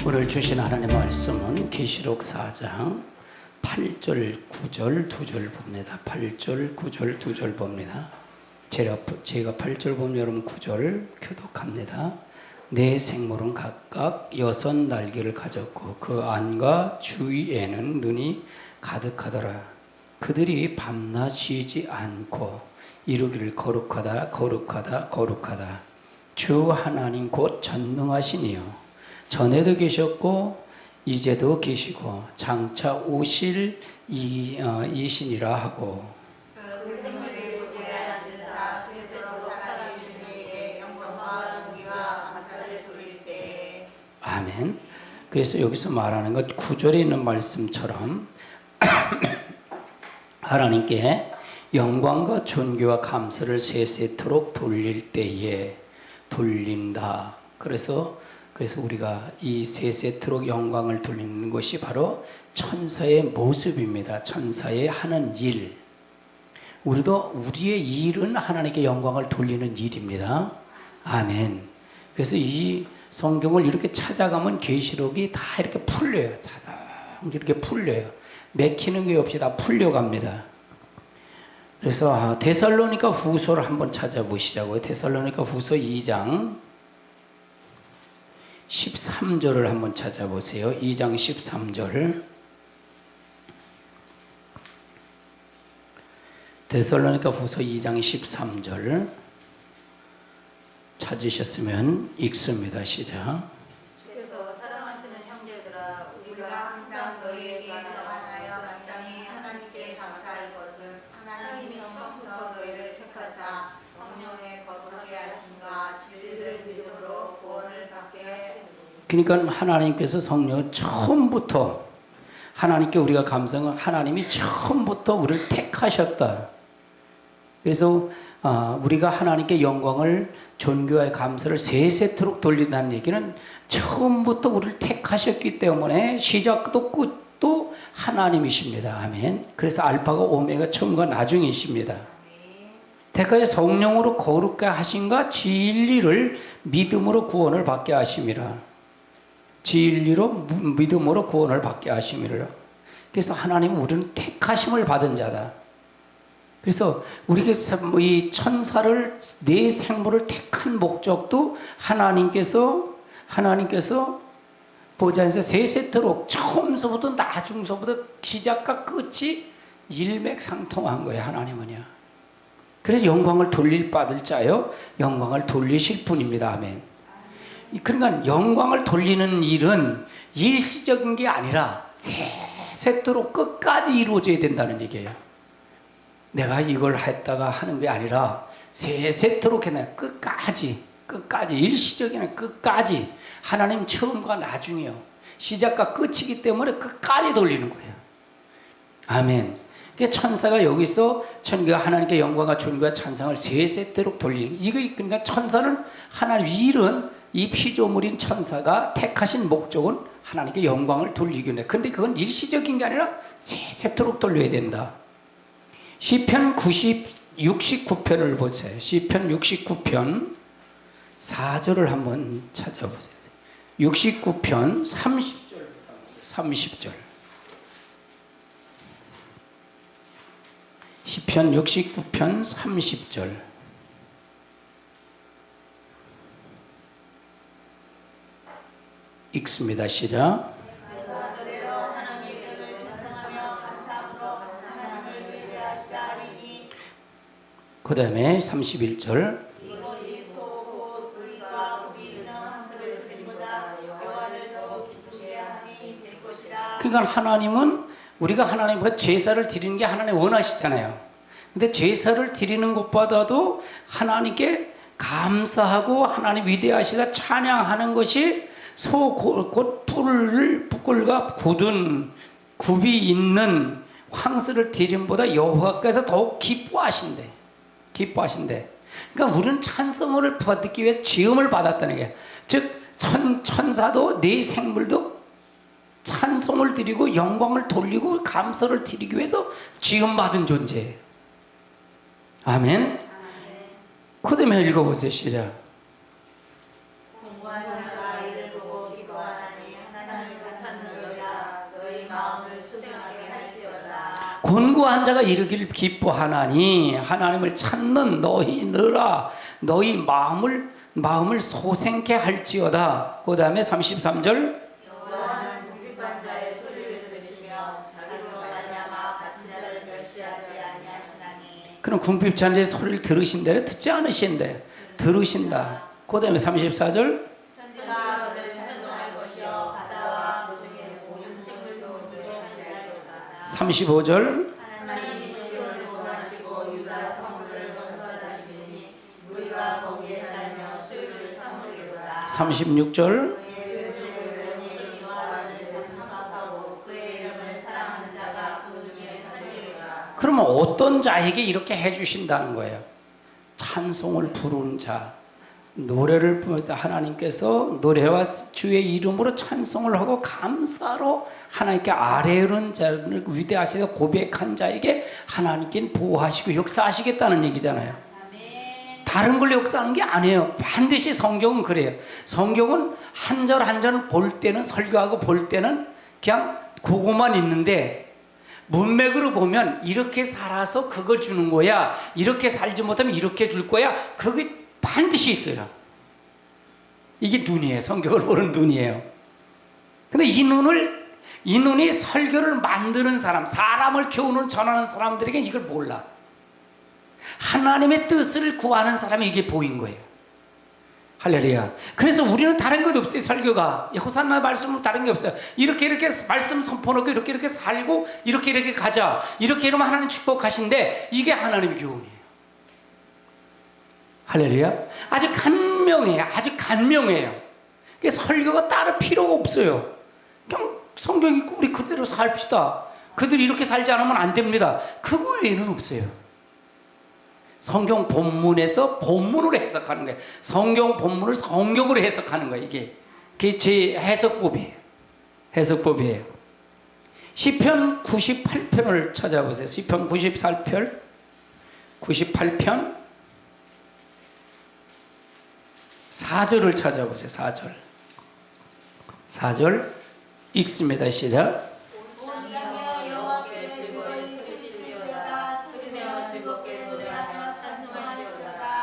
오늘 주신 하나님의 말씀은 계시록 4장 8절 9절 2절 봅니다. 8절 9절 2절 봅니다. 제가 8절 보면 여러분 9절 교독합니다. 네 생물은 각각 6 날개를 가졌고 그 안과 주위에는 눈이 가득하더라. 그들이 밤낮 쉬지 않고 이루기를 거룩하다 거룩하다 거룩하다. 주 하나님 곧 전능하시니요 전에도 계셨고 이제도 계시고 장차 오실 이신이라 하고 아멘. 그래서 여기서 말하는 것 9절에 있는 말씀처럼 하나님께 영광과 존귀와 감사를 세세토록 돌릴 때에 돌린다. 그래서 우리가 이 세세토록 영광을 돌리는 것이 바로 천사의 모습입니다. 천사의 하는 일. 우리도 우리의 일은 하나님께 영광을 돌리는 일입니다. 아멘. 그래서 이 성경을 이렇게 찾아가면 계시록이 다 이렇게 풀려요. 이렇게 풀려요. 맥히는 게 없이 다 풀려갑니다. 그래서 데살로니가 후서를 한번 찾아보시자고요. 데살로니가 후서 2장 13절을 한번 찾아보세요. 2장 13절. 데살로니가 후서 2장 13절 찾으셨으면 읽습니다. 시작. 주께서 사랑하시는 형제들아 우리가 항상 너희에게 전하여 마땅히 하나님께 감사할 것은 하나님이 처음부터 너희를 택하사 성령에 거룩하게 하심과 진리를 믿음으로 구원을 받게 하시니. 그러니까 하나님께서 성령을 처음부터 하나님께 우리가 감사한 하나님이 처음부터 우리를 택하셨다. 그래서 우리가 하나님께 영광을 존귀와 감사를 세세토록 돌린다는 얘기는 처음부터 우리를 택하셨기 때문에 시작도 끝도 하나님이십니다. 아멘. 그래서 알파가 오메가 처음과 나중이십니다. 택하여 성령으로 거룩하게 하신가 진리를 믿음으로 구원을 받게 하심이라. 진리로 믿음으로 구원을 받게 하심이라. 그래서 하나님은 우리는 택하심을 받은 자다. 그래서 우리가 이 천사를 네 생물을 택한 목적도 하나님께서 보좌에서 세세토록 처음서부터 나중서부터 시작과 끝이 일맥상통한 거예요. 하나님은요. 그래서 영광을 돌릴 받을 자요 영광을 돌리실 분입니다. 아멘. 그러니까 영광을 돌리는 일은 일시적인 게 아니라 세세토록 끝까지 이루어져야 된다는 얘기예요. 내가 이걸 했다가 하는 게 아니라 세세토록 해놔. 끝까지 일시적인 아니라 끝까지. 하나님 처음과 나중이요 시작과 끝이기 때문에 끝까지 돌리는 거예요. 아멘. 그러니까 천사가 여기서 하나님께 영광과 존귀와 찬상을 세세토록 돌리는 이거. 그러니까 천사는 하나님 일은 이 피조물인 천사가 택하신 목적은 하나님께 영광을 돌리기 위해. 근데 그건 일시적인 게 아니라 세세토록 돌려야 된다. 시편 69편을 보세요. 시편 69편 4절을 한번 찾아보세요. 69편 30절. 시편 69편 30절. 읽습니다. 시작. 그 다음에 31절. 그러니까 하나님은 우리가 하나님과 제사를 드리는 게 하나님 원하시잖아요. 근데 제사를 드리는 것보다도 하나님께 감사하고 하나님 위대하시다 찬양하는 것이 곧 뿔과 굳은 굽이 있는 황소를 드림보다 여호와께서 더욱 기뻐하신대. 그러니까 우리는 찬송을 받기 위해 지음을 받았다는 게, 즉 천사도 네 생물도 찬송을 드리고 영광을 돌리고 감사를 드리기 위해서 지음받은 존재예요. 아멘. 그 다음에 읽어보세요. 시작. 공부하는 자가 이를 보고 기뻐하나니 권고한 자가 이르기를 기뻐하나니 하나님을 찾는 너희들아 너희 마음을 소생케 할지어다. 그 다음에 33절 여호와는 궁핍한 자의 소리를 들으시며 자기로 말미암아 갇힌 자를 멸시하지 아니하시나니. 그럼 궁핍한 자의 소리를 들으신대 듣지 않으신대 들으신다. 그 다음에 34절 천지가 그를 찬송할 것이요 바다와 그 중에 모든 생물도 그를 찬양하리로다. 35절 하나님이 시온을 원하시고 유다 성들을 건설하시니 우리가 거기에 살며 수유를 삼으리로다. 36절 그의 주의 여호와를 생각하고 그의 이름을 사랑하는 자가 그 중에 살리리로다. 그러면 어떤 자에게 이렇게 해주신다는 거예요? 찬송을 부르는 자, 노래를 하나님께서 노래와 주의 이름으로 찬송을 하고 감사로 하나님께 아뢰는 자를 위대하시다 고백한 자에게 하나님께는 보호하시고 역사하시겠다는 얘기잖아요. 다른 걸 역사하는 게 아니에요. 반드시 성경은 그래요. 성경은 한 절 한 절 볼 때는 설교하고 볼 때는 그냥 그것만 있는데 문맥으로 보면 이렇게 살아서 그걸 주는 거야. 이렇게 살지 못하면 이렇게 줄 거야. 그게 반드시 있어요. 이게 눈이에요. 성경을 보는 눈이에요. 근데 이 눈이 설교를 만드는 사람, 사람을 교훈을 전하는 사람들에게 이걸 몰라. 하나님의 뜻을 구하는 사람이 이게 보인 거예요. 할렐루야. 그래서 우리는 다른 것 없어요. 설교가 호산나 말씀은 다른 게 없어요. 이렇게 말씀 선포하고 이렇게 살고 이렇게 가자. 이렇게 이러면 하나님 축복하신데 이게 하나님의 교훈이에요. 할렐루야. 아주 간명해요. 설교가 따로 필요가 없어요. 그냥 성경 읽고 우리 그대로 삽시다. 그들이 이렇게 살지 않으면 안 됩니다. 그거 외에는 없어요. 성경 본문에서 본문으로 해석하는 거예요. 성경 본문을 성경으로 해석하는 거예요. 이게 제 해석법이에요. 시편 98편을 찾아보세요. 시편 98편 4절을 찾아보세요. 4절 읽습니다. 시작.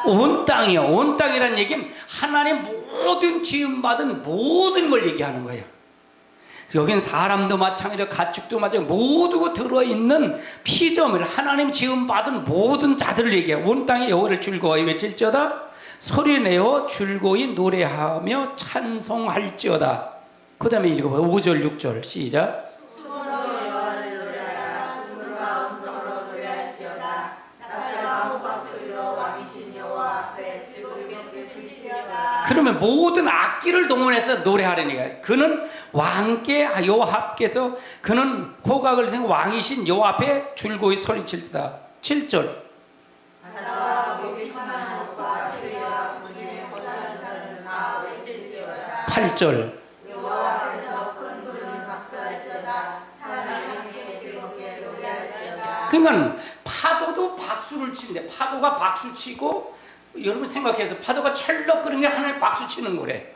온 땅이요. 온 땅이라는 얘기는 하나님 모든 지음받은 모든 걸 얘기하는 거예요. 여긴 사람도 마찬가지로 가축도 마찬가지로 모두가 들어있는 피조물 하나님 지음받은 모든 자들을 얘기해요. 온 땅에 여호와를 즐거워하여 외칠지어다 소리내어 즐거이 노래하며 찬송할지어다. 그 다음에 읽어봐요. 5절 6절 시작. 그러면 모든 악기를 동원해서 노래하려니까 그는 왕께 여호와 앞에서 그는 호각을 세우고 왕이신 여호와 앞에 줄고이 소리칠지다. 7절 8절 그러니까 파도도 박수를 치는데 파도가 박수 치고 여러분 생각해서 파도가 철렁거리는 게 하나님 박수 치는 거래.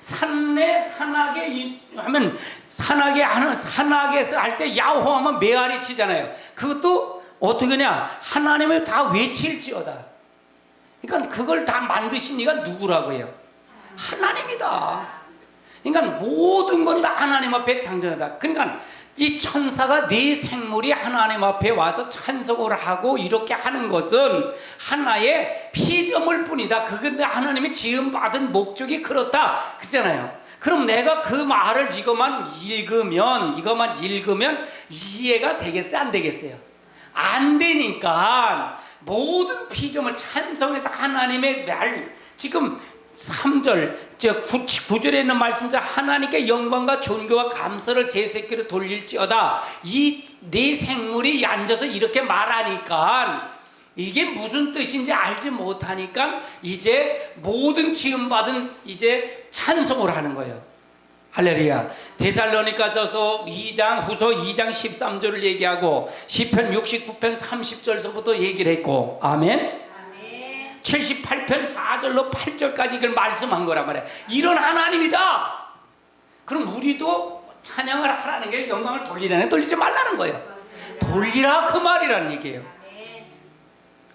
산악에 하면 산악에서 할 때 야호하면 메아리 치잖아요. 그것도 어떻게 하냐? 하나님을 다 외칠지어다. 그러니까 그걸 다 만드신 이가 누구라고요? 하나님이다. 그러니까 모든 건 다 하나님 앞에 장전하다. 그러니까 이 천사가 네 생물이 하나님 앞에 와서 찬송을 하고 이렇게 하는 것은 하나의 피조물 뿐이다. 그건데 하나님이 지음받은 목적이 그렇다. 그잖아요. 그럼 내가 그 말을 이것만 읽으면 이해가 되겠어요? 안 되겠어요? 안 되니까 모든 피조물 찬송해서 하나님의 말 지금 3절 9절에 있는 말씀자 하나님께 영광과 존귀와 감사를 세세끼로 돌릴지어다. 이 네 생물이 앉아서 이렇게 말하니까 이게 무슨 뜻인지 알지 못하니까 이제 모든 지음받은 이제 찬송을 하는 거예요. 할렐루야. 데살로니가서서 2장 후서 2장 13절을 얘기하고 시편 69편 30절서부터 얘기를 했고 아멘. 78편 4절로 8절까지 이걸 말씀한 거란 말이에요. 이런 하나님이다. 그럼 우리도 찬양을 하라는 게 영광을 돌리라는 게 돌리지 말라는 거예요. 돌리라 그 말이란 얘기예요.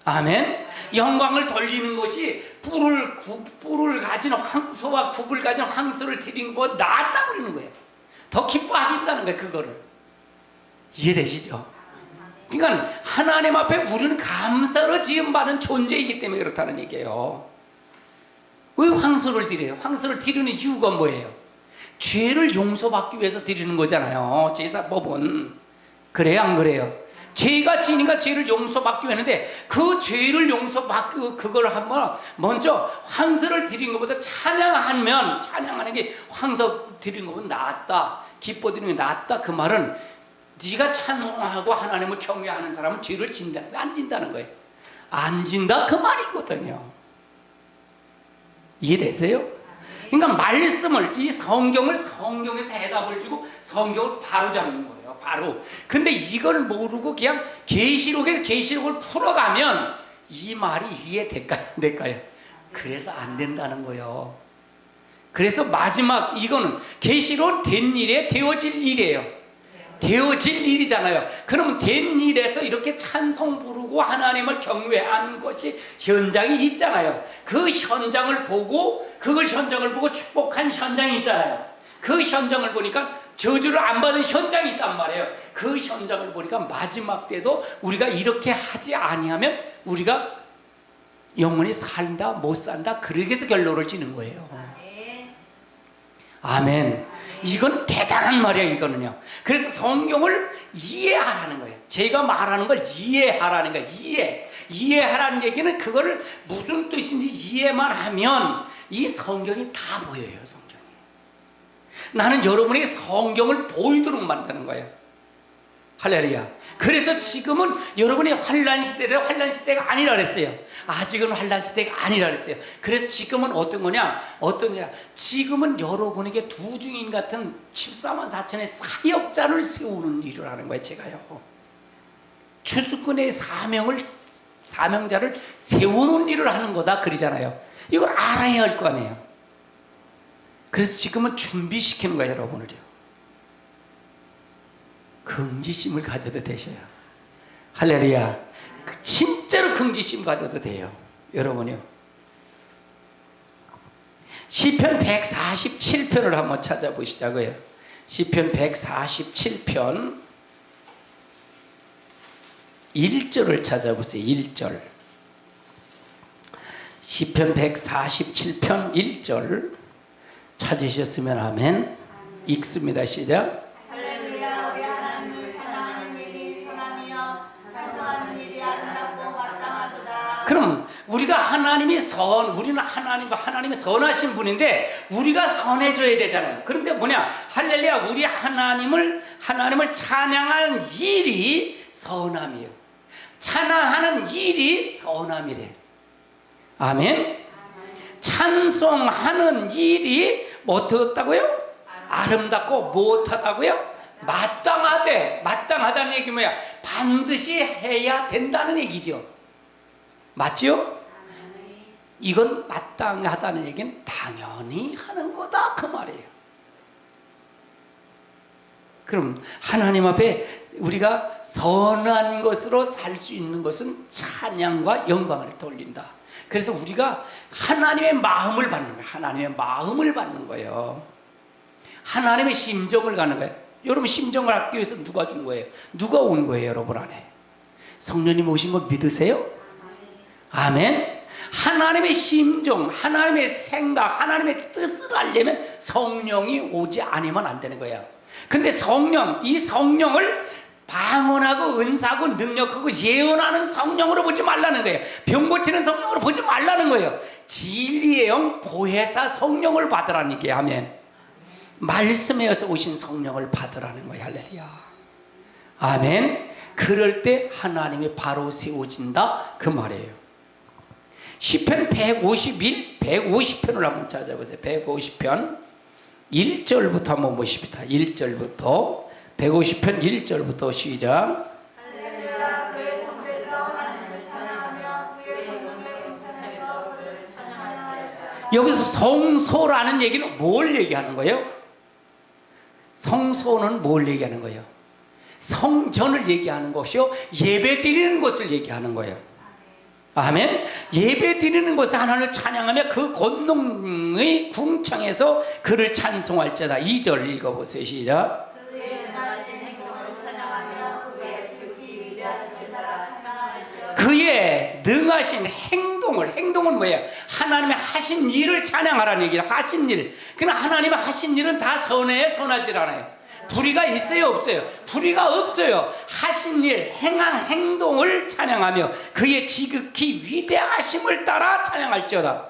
아멘. 영광을 돌리는 것이 뿔을 가진 황소와 굽을 가진 황소를 드리는 것보다 낫다 그러는 거예요. 더 기뻐하겠다는 거예요. 그거를 이해되시죠? 그러니까 하나님 앞에 우리는 감사로 지음받은 존재이기 때문에 그렇다는 얘기예요. 왜 황소를 드려요? 황소를 드리는 이유가 뭐예요? 죄를 용서받기 위해서 드리는 거잖아요. 제사법은. 그래요, 안 그래요? 죄가 지니까 죄를 용서받기 위해서인데 그 죄를 용서받고 그걸 한번 먼저 황소를 드린 것보다 찬양하는 게 황소 드린 것보다 낫다, 기뻐 드리는 게 낫다. 그 말은 네가 찬송하고 하나님을 경외하는 사람은 죄를 진다는 거, 안 진다는 거예요. 안 진다 그 말이거든요. 이해되세요? 그러니까 말씀을, 이 성경에서 해답을 주고 성경을 바로 잡는 거예요. 바로. 근데 이걸 모르고 그냥 계시록에서 계시록을 풀어가면 이 말이 이해될까요? 안 될까요? 그래서 안 된다는 거예요. 그래서 마지막 이거는 계시록은 된 일에 되어질 일이에요. 되어질 일이잖아요. 그러면 된 일에서 이렇게 찬송 부르고 하나님을 경외하는 것이 현장이 있잖아요. 그 현장을 보고 축복한 현장이 있잖아요. 그 현장을 보니까 저주를 안 받은 현장이 있단 말이에요. 그 현장을 보니까 마지막 때도 우리가 이렇게 하지 아니하면 우리가 영원히 산다 못 산다 그렇게 해서 결론을 지는 거예요. 아멘. 이건 대단한 말이에요. 이거는요. 그래서 성경을 이해하라는 거예요. 제가 말하는 걸 이해하라는 거예요. 이해하라는 얘기는 그거를 무슨 뜻인지 이해만 하면 이 성경이 다 보여요. 성경이. 나는 여러분에게 성경을 보이도록 만드는 거예요. 할렐루야. 그래서 지금은 여러분이 환난 시대가 아니라 그랬어요. 아직은 환난 시대가 아니라 그랬어요. 그래서 지금은 어떤 거냐? 지금은 여러분에게 두 증인 같은 14만 4천의 사역자를 세우는 일을 하는 거예요. 제가요. 주수꾼의 사명자를 세우는 일을 하는 거다 그러잖아요. 이걸 알아야 할 거 아니에요. 그래서 지금은 준비시키는 거예요. 여러분을요. 긍지심을 가져도 되셔요. 할렐루야. 진짜로 긍지심 가져도 돼요. 여러분이요. 시편 147편을 한번 찾아보시자고요. 시편 147편 1절을 찾아보세요. 1절. 시편 147편 1절 찾으셨으면 아멘. 읽습니다. 시작. 할렐루야. 우리 하나님을 찬양하는 일이 선하며 찬송하는 일이 아름답고 마땅하도다. 그럼 우리가 우리는 하나님이 선하신 분인데 우리가 선해져야 되잖아요. 그런데 뭐냐? 할렐루야. 우리 하나님을 찬양하는 일이 선함이에요. 찬양하는 일이 선함이래. 아멘. 찬송하는 일이 어떻다고요? 아름답고 무엇하다고요? 마땅하다는 얘기 뭐야? 반드시 해야 된다는 얘기죠. 맞죠? 이건 마땅하다는 얘기는 당연히 하는 거다 그 말이에요. 그럼 하나님 앞에 우리가 선한 것으로 살 수 있는 것은 찬양과 영광을 돌린다. 그래서 우리가 하나님의 마음을 받는 거예요. 하나님의 마음을 받는 거예요. 하나님의 심정을 가는 거예요. 여러분 심정을 알기 위해서 누가 준 거예요? 누가 온 거예요? 여러분 안에 성령님 오신 거 믿으세요? 아멘. 하나님의 심정, 하나님의 생각, 하나님의 뜻을 알려면 성령이 오지 않으면 안 되는 거예요. 근데 이 성령을 방언하고 은사하고 능력하고 예언하는 성령으로 보지 말라는 거예요. 병 고치는 성령으로 보지 말라는 거예요. 진리의 영 보혜사 성령을 받으라는 얘기예요. 아멘. 말씀에서 오신 성령을 받으라는 거예요. 할렐루야. 아멘. 그럴 때 하나님이 바로 세워진다 그 말이에요. 시편 150편을 한번 찾아보세요. 150편 1절부터 한번 보십시다. 1절부터 150편 1절부터 시작. 할렐루야. 그의 성소에서 하나님을 찬양하며 그의 공중의 궁창에서 그를 찬양하여라. 여기서 성소라는 얘기는 뭘 얘기하는 거예요? 성소는 뭘 얘기하는 거예요? 성전을 얘기하는 것이요, 예배 드리는 것을 얘기하는 거예요. 아멘. 예배 드리는 것을 하나님을 찬양하며 그 권능의 궁창에서 그를 찬송할지어다. 2절 읽어보세요. 시작. 그의 행하신 행동을 찬양하며 그의 지극히 위대하심을 따라 찬양할지어다. 그의 능하신 행동은 뭐예요? 하나님의 하신 일을 찬양하라는 얘기예요. 하신 일. 그러나 하나님의 하신 일은 다 선해요, 선하지 않아요? 불의가 있어요, 없어요? 불의가 없어요. 하신 일, 행한 행동을 찬양하며 그의 지극히 위대하심을 따라 찬양할지어다.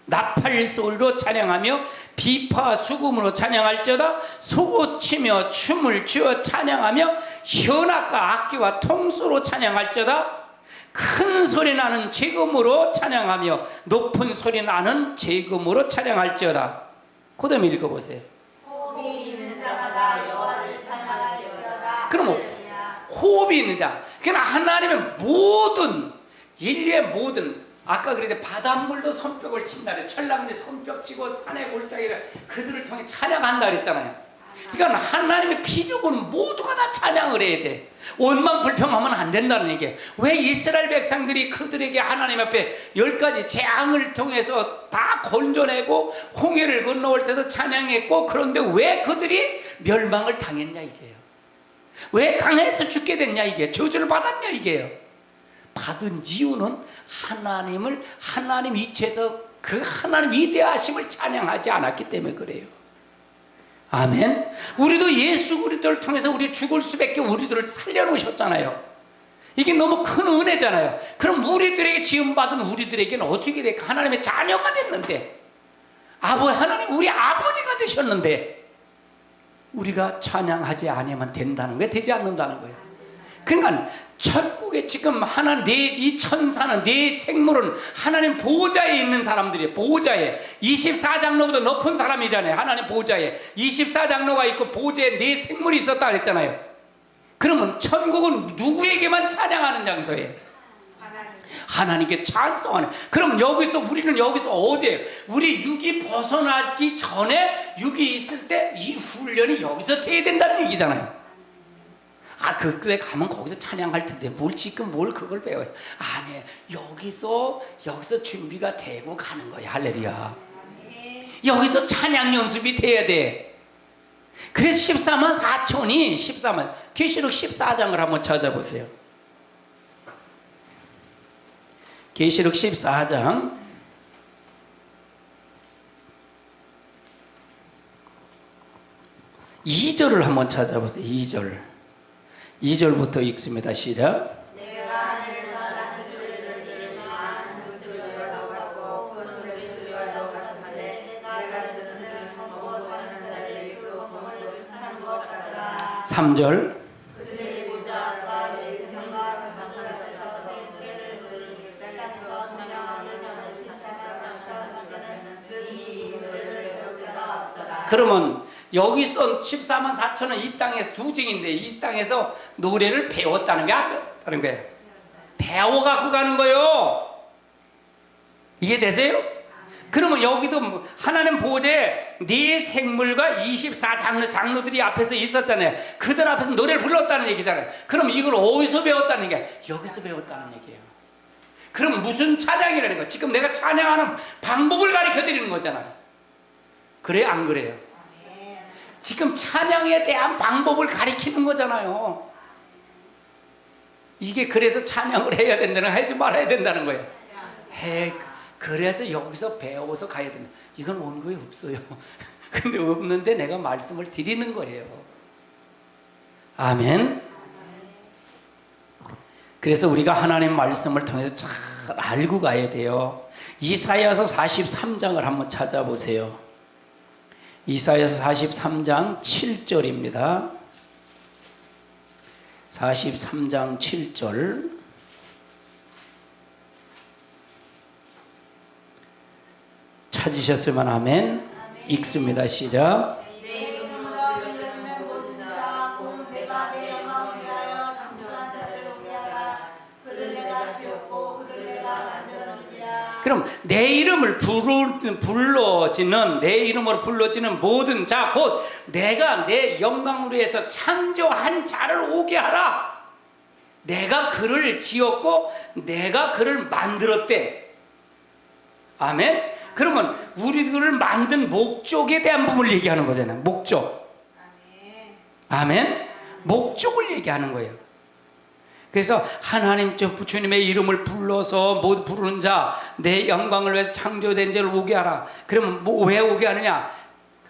나팔 소리로 찬양하며 비파 수금으로 찬양할지어다. 소고치며 춤을 추어 찬양하며 현악과 악기와 통수로 찬양할지어다. 큰 소리 나는 재금으로 찬양하며 높은 소리 나는 재금으로 찬양할지어다. 그 다음에 읽어보세요. 호흡이 있는 자마다 여호와를 찬양할지어다. 그럼 호흡이 있는 자, 그러나 하나님의 모든 인류의 모든, 아까 그랬는데 바닷물도 손뼉을 친다래. 천랑물이 손뼉 치고 산의 골짜기가 그들을 통해 찬양한다 그랬잖아요. 그러니까 하나님의 피조물은 모두가 다 찬양을 해야 돼. 원망 불평하면 안 된다는 얘기예요. 왜 이스라엘 백성들이 그들에게 하나님 앞에 10가지 재앙을 통해서 다 건져내고 홍해를 건너올 때도 찬양했고, 그런데 왜 그들이 멸망을 당했냐 이게요. 왜 강해서 죽게 됐냐 이게, 저주를 받았냐 이게요. 받은 이유는 하나님 이체에서 그 하나님 위대하심을 찬양하지 않았기 때문에 그래요. 아멘. 우리도 예수 그리스도를 통해서 우리 죽을 수밖에 우리들을 살려놓으셨잖아요. 이게 너무 큰 은혜잖아요. 그럼 우리들에게 지음받은 우리들에게는 어떻게 될까? 하나님의 자녀가 됐는데, 하나님 우리 아버지가 되셨는데 우리가 찬양하지 않으면 된다는 거예요? 되지 않는다는 거예요? 그러니까 천국에 지금 이 천사는, 네 생물은 하나님 보호자에 있는 사람들이에요. 보호자에 24장로보다 높은 사람이잖아요. 하나님 보호자에 24장로가 있고 보호자에 네 생물이 있었다 그랬잖아요. 그러면 천국은 누구에게만 찬양하는 장소예요? 하나님께 찬송하는. 그럼 우리는 여기서 어디에요? 우리 육이 벗어나기 전에, 육이 있을 때 이 훈련이 여기서 돼야 된다는 얘기잖아요. 그때 가면 거기서 찬양할 텐데 지금 그걸 배워요? 아니, 여기서 준비가 되고 가는 거야. 할렐루야. 여기서 찬양 연습이 돼야 돼. 그래서 14만 4천이 계시록 14장을 한번 찾아보세요. 계시록 14장 2절을 한번 찾아보세요. 2절부터 읽습니다. 시작. 내가 하늘에서 나는 소리를 들으며 하는 소리와 같고 그 노래 소리와 같은데 내가 듣는 못 하는 자들이 그 본을 하는 것 같더라. 3절. 그들이 보좌와 내 생명과 전망 앞에서 새 노래를 부르니 땅에서 성령을 받은 십자가 상처는 그이 노래를 배울 자가 없더라. 그러면 여기서 14만 4천은 이 땅에서 두 증인데, 이 땅에서 노래를 배웠다는 게 다른 거예요. 배워갖고 가는 거예요. 이해되세요? 그러면 여기도 하나님 보호자에 네 생물과 24장로들이 앞에서 있었다네. 그들 앞에서 노래를 불렀다는 얘기잖아요. 그럼 이걸 어디서 배웠다는 게? 여기서 배웠다는 얘기예요. 그럼 무슨 찬양이라는 거예요? 지금 내가 찬양하는 방법을 가르쳐 드리는 거잖아요. 그래요, 안 그래요? 지금 찬양에 대한 방법을 가리키는 거잖아요. 이게 그래서 찬양을 해야 된다는, 하지 말아야 된다는 거예요. 그래서 여기서 배워서 가야 된다. 이건 원고에 없어요. 근데 없는데 내가 말씀을 드리는 거예요. 아멘. 그래서 우리가 하나님 말씀을 통해서 잘 알고 가야 돼요. 이사야서 43장을 한번 찾아보세요. 이사야서 43장 7절입니다. 43장 7절. 찾으셨으면 아멘. 읽습니다. 시작. 그럼 내 이름을 불러지는, 내 이름으로 불러지는 모든 자 곧 내가 내 영광으로 해서 창조한 자를 오게 하라. 내가 그를 지었고 내가 그를 만들었대. 아멘. 그러면 우리들을 만든 목적에 대한 부분을 얘기하는 거잖아요. 목적. 아멘. 목적을 얘기하는 거예요. 그래서 하나님 주님의 이름을 불러서 못 부르는 자, 내 영광을 위해서 창조된 자를 오게 하라. 그러면 왜 오게 하느냐?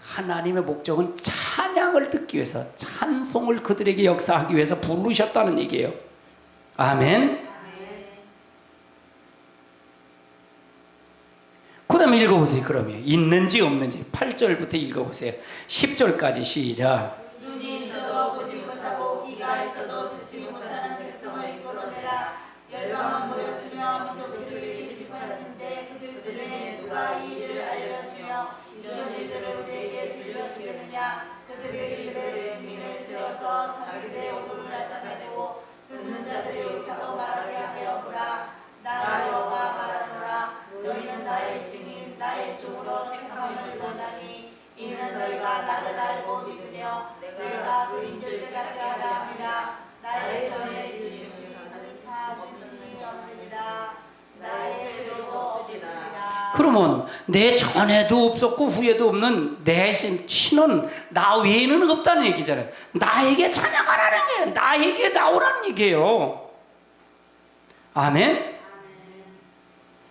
하나님의 목적은 찬양을 듣기 위해서, 찬송을 그들에게 역사하기 위해서 부르셨다는 얘기예요. 아멘. 그 다음에 읽어보세요. 그러면 있는지 없는지 8절부터 읽어보세요. 10절까지 시작. 눈이 있어도 보지 못하고 귀가 있어도 듣지 못하는 백성을 이끌어내라. 열방은 모였으며 민족들이 일찍 하였는데 그들 중에 누가 이 일을 알려주며 이런 일들을 우리에게 들려주겠느냐. 그들의 일들의 증인을 세워서 자기들의 오도를 나타내고 듣는 자들이 옳다고 말하게 하여 보라. 나 여호와 말하노라. 너희는 나의 증인 나의 종으로 택함을 본다니 이는 너희가 나를 알고 믿으며 내가 그인줄 깨닫게 하라 함이라. 나의 전에 지으신 찾으심이 없으리라. 나의 필요도 없으리라. 그러면 내 전에도 없었고 후에도 없는 내 신은 나 외에는 없다는 얘기잖아요. 나에게 찬양하라는 게 나에게 나오라는 얘기예요. 아멘.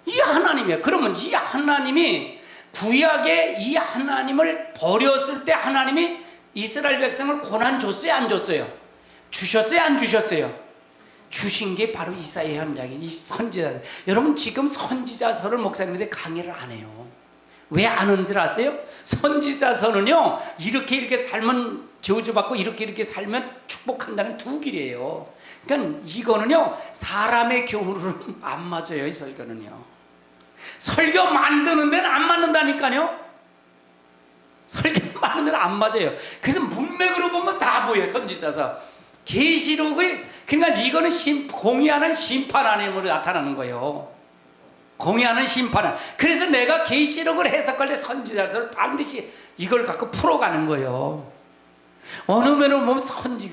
이 하나님이야. 그러면 이 하나님이 구약에 이 하나님을 버렸을 때 하나님이 이스라엘 백성을 고난 줬어요, 안 줬어요? 주셨어요, 안 주셨어요? 주신 게 바로 이사야 현장인 이 선지자. 여러분 지금 선지자서를 목사님들이 강의를 안 해요. 왜 안 하는 줄 아세요? 선지자서는요, 이렇게 살면 저주받고 이렇게 살면 축복한다는 두 길이에요. 그러니까 이거는요, 사람의 교훈으로는 안 맞아요. 이 설교는요. 설교 만드는 데는 안 맞는다니까요. 설교 만드는 데는 안 맞아요. 그래서 문맥으로 보면 다 보여요. 선지자서 계시록을, 그러니까 이거는 공의하는 심판 하나님으로 나타나는 거예요. 공의하는 심판. 그래서 내가 계시록을 해석할 때 선지자서를 반드시 이걸 갖고 풀어가는 거예요. 어느 면을 보면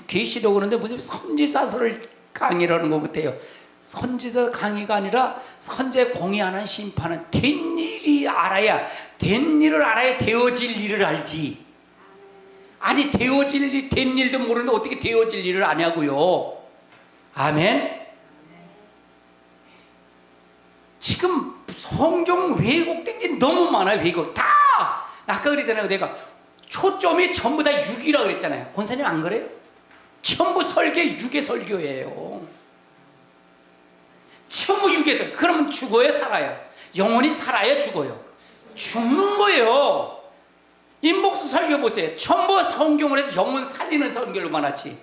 계시록 그러는데 무슨 선지자서를 강의를 하는 것 같아요. 선지자 강의가 아니라 선제 공의하는 심판은 된 일을 알아야 되어질 일을 알지. 아니 된 일도 모르는데 어떻게 되어질 일을 아냐고요. 아멘. 지금 성경 왜곡된 게 너무 많아요. 왜곡 다 아까 그랬잖아요. 내가 초점이 전부 다 6이라고 그랬잖아요. 권사님 안 그래요? 전부 설교 6의 설교예요. 전부 6에서. 그러면 죽어요, 살아요? 영혼이 살아요, 죽어요? 죽는 거예요. 인복수 설교 보세요. 전부 성경을 해서 영혼 살리는 설교로만 하지.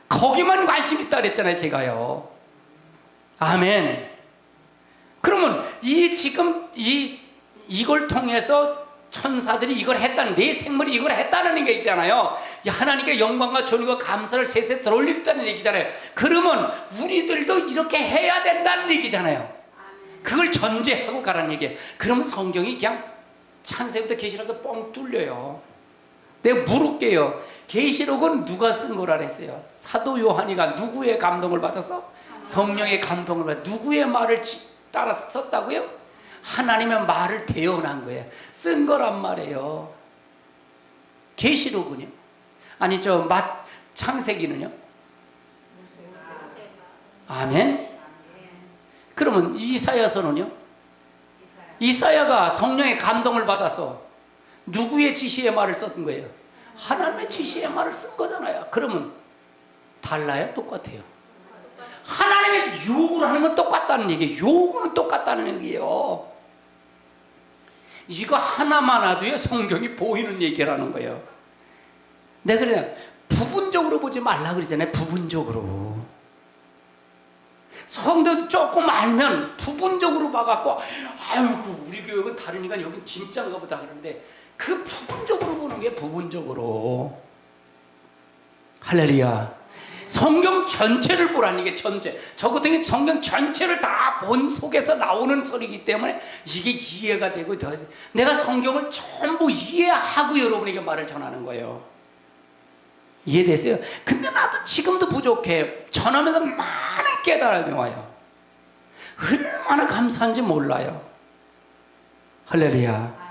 거기만 관심 있다 그랬잖아요, 제가요. 아멘. 그러면 이걸 통해서 천사들이 이걸 했다는, 내 생물이 이걸 했다는 게 있잖아요. 하나님께 영광과 존귀와 감사를 세세 들어올렸다는 얘기잖아요. 그러면 우리들도 이렇게 해야 된다는 얘기잖아요. 그걸 전제하고 가라는 얘기예요. 그러면 성경이 그냥 창세부터 계시록도 뻥 뚫려요. 내가 물을게요. 계시록은 누가 쓴 거라 그랬어요? 사도 요한이가 누구의 감동을 받아서? 성령의 감동을 받아서 누구의 말을 따라서 썼다고요? 하나님의 말을 대언한 거예요. 쓴 거란 말이에요. 계시록은요? 아니 창세기는요? 아멘. 그러면 이사야서는요? 이사야가 성령의 감동을 받아서 누구의 지시의 말을 썼던 거예요? 하나님의 지시의 말을 쓴 거잖아요. 그러면 달라요? 똑같아요? 하나님의 요구를 하는 건 똑같다는 얘기예요. 요구는 똑같다는 얘기예요. 이거 하나만 와도요, 성경이 보이는 얘기라는 거예요. 내가 그냥 부분적으로 보지 말라 그러잖아요. 부분적으로. 성도 조금 알면 부분적으로 봐갖고, 아이고 우리 교육은 다르니까 여긴 진짜인가 보다 그러는데, 그 부분적으로 보는 게 부분적으로. 할렐루야. 성경 전체를 보라는 게 전체. 저 같은 경우 성경 전체를 다 본 속에서 나오는 소리이기 때문에 이게 이해가 되고 내가 성경을 전부 이해하고 여러분에게 말을 전하는 거예요. 이해되세요? 근데 나도 지금도 부족해. 전하면서 많은 깨달음이 와요. 얼마나 감사한지 몰라요. 할렐루야.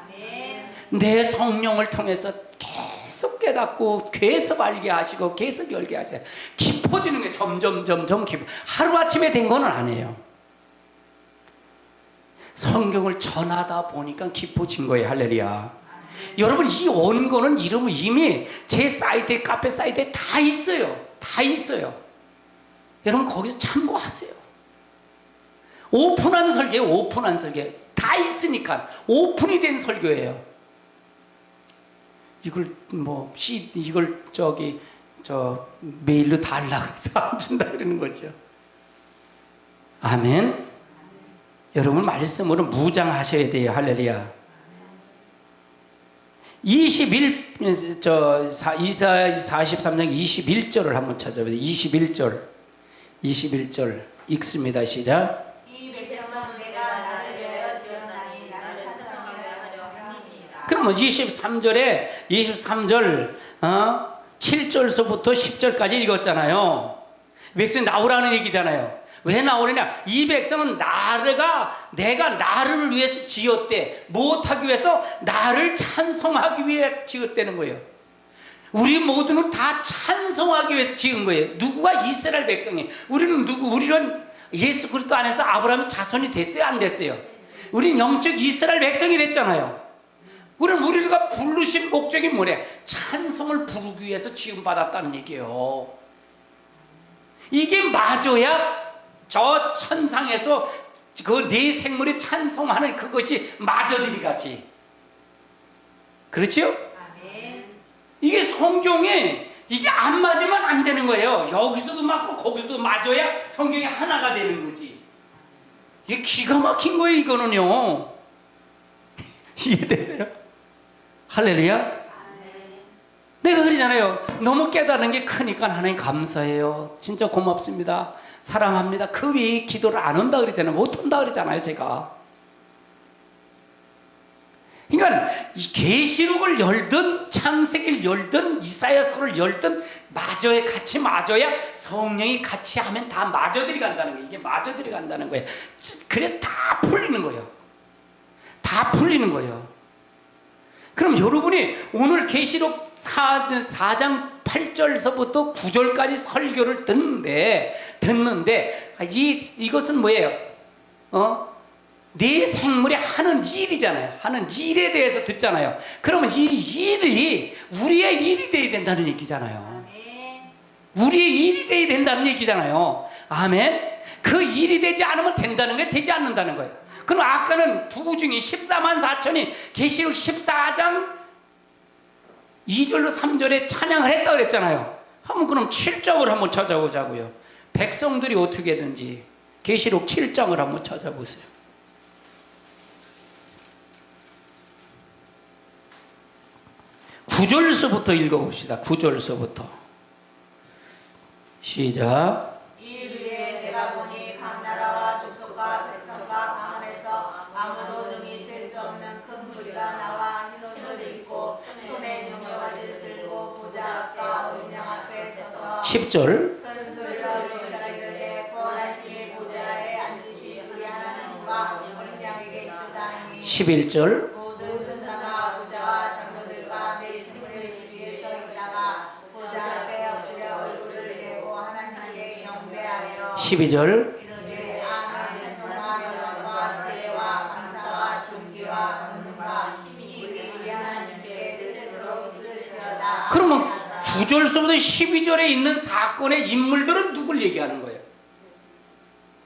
내 성령을 통해서 계속 깨닫고 계속 알게 하시고 계속 열게 하세요. 깊어지는 게 점점 깊어. 하루아침에 된 거는 아니에요. 성경을 전하다 보니까 깊어진 거예요. 할렐루야. 여러분 이 원고는 이미 제 사이트에 카페 사이트에 다 있어요. 다 있어요. 여러분 거기서 참고하세요. 오픈한 설계, 오픈한 설계 다 있으니까 오픈이 된 설교예요. 이걸 이걸 메일로 달라고 해서 안 준다 그러는 거죠. 아멘. 여러분 말씀으로 무장하셔야 돼요. 할렐루야. 43장 21절을 한번 찾아보세요. 21절 읽습니다. 시작. 이 백성은 내가 나를 위하여 지었나니 나를 찬송하여 함이니라. 그러면 23절 7절서부터 10절까지 읽었잖아요. 백성이 나오라는 얘기잖아요. 왜 나오느냐? 이 백성은 내가 나를 위해서 지었대. 무엇하기 위해서? 나를 찬송하기 위해 지었다는 거예요. 우리 모두는 다 찬송하기 위해서 지은 거예요. 누구가? 이스라엘 백성이. 우리는 예수 그리스도 안에서 아브라함의 자손이 됐어요? 안 됐어요? 우리는 영적 이스라엘 백성이 됐잖아요. 우리가 부르신 목적이 뭐래? 찬송을 부르기 위해서 지음받았다는 얘기예요. 이게 맞아야 저 천상에서 그 네 생물이 찬송하는 그것이 마저들이 같이. 그렇죠? 이게 성경에 이게 안 맞으면 안 되는 거예요. 여기서도 맞고 거기서도 맞아야 성경이 하나가 되는 거지. 이게 기가 막힌 거예요. 이거는요. 이해되세요? 할렐루야. 내가 그러잖아요. 너무 깨달은 게 크니까 하나님 감사해요. 진짜 고맙습니다. 사랑합니다. 그 위에 기도를 안 한다 그러잖아요. 못 한다 그러잖아요. 제가. 그러니까 이 계시록을 열든 창세기를 열든 이사야서를 열든 같이 맞아야 성령이 같이 하면 다 마저들이 간다는 거예요. 이게 마저들이 간다는 거예요. 그래서 다 풀리는 거예요. 다 풀리는 거예요. 그럼 여러분이 오늘 계시록 4장 8절서부터 9절까지 설교를 듣는데 이것은 뭐예요? 네 생물이 하는 일이잖아요. 하는 일에 대해서 듣잖아요. 그러면 이 일이 우리의 일이 돼야 된다는 얘기잖아요. 우리의 일이 돼야 된다는 얘기잖아요. 아멘. 그 일이 되지 않으면 된다는 게 되지 않는다는 거예요. 그럼 아까는 부중이 14만 4천이 계시록 14장 2절로 3절에 찬양을 했다 그랬잖아요. 한번 그럼 7장을 한번 찾아보자고요. 백성들이 어떻게 했는지 계시록 7장을 한번 찾아보세요. 구절서부터 읽어봅시다. 9절서부터 시작. 이 위에 내가 보니 각 나라와 족속과 백성과 방언에서 아무도 능히 셀 수 없는 큰 무리가 나와 흰 옷을 입고 손에 종려가지를 들고 보좌 앞과 어린 양 앞에 서서 10절. 큰 소리로 외쳐 이르되 구원하심이 보좌에 앉으신 우리 하나님과 어린 양에게 있도다니 11절. 모든 천사가 보좌와 장로들과 네 생물의 주위에 서 있다가 보좌 앞에 엎드려 얼굴을 내고 하나님께 경배하여 12절. 이르되 아멘. 찬송과 영광과 지혜와 감사와 존귀와 권능과 힘이 우리 하나님께 세세토록 있을지어다. 그러면 9절서부터 12절에 있는 사건의 인물들은 누굴 얘기하는 거예요?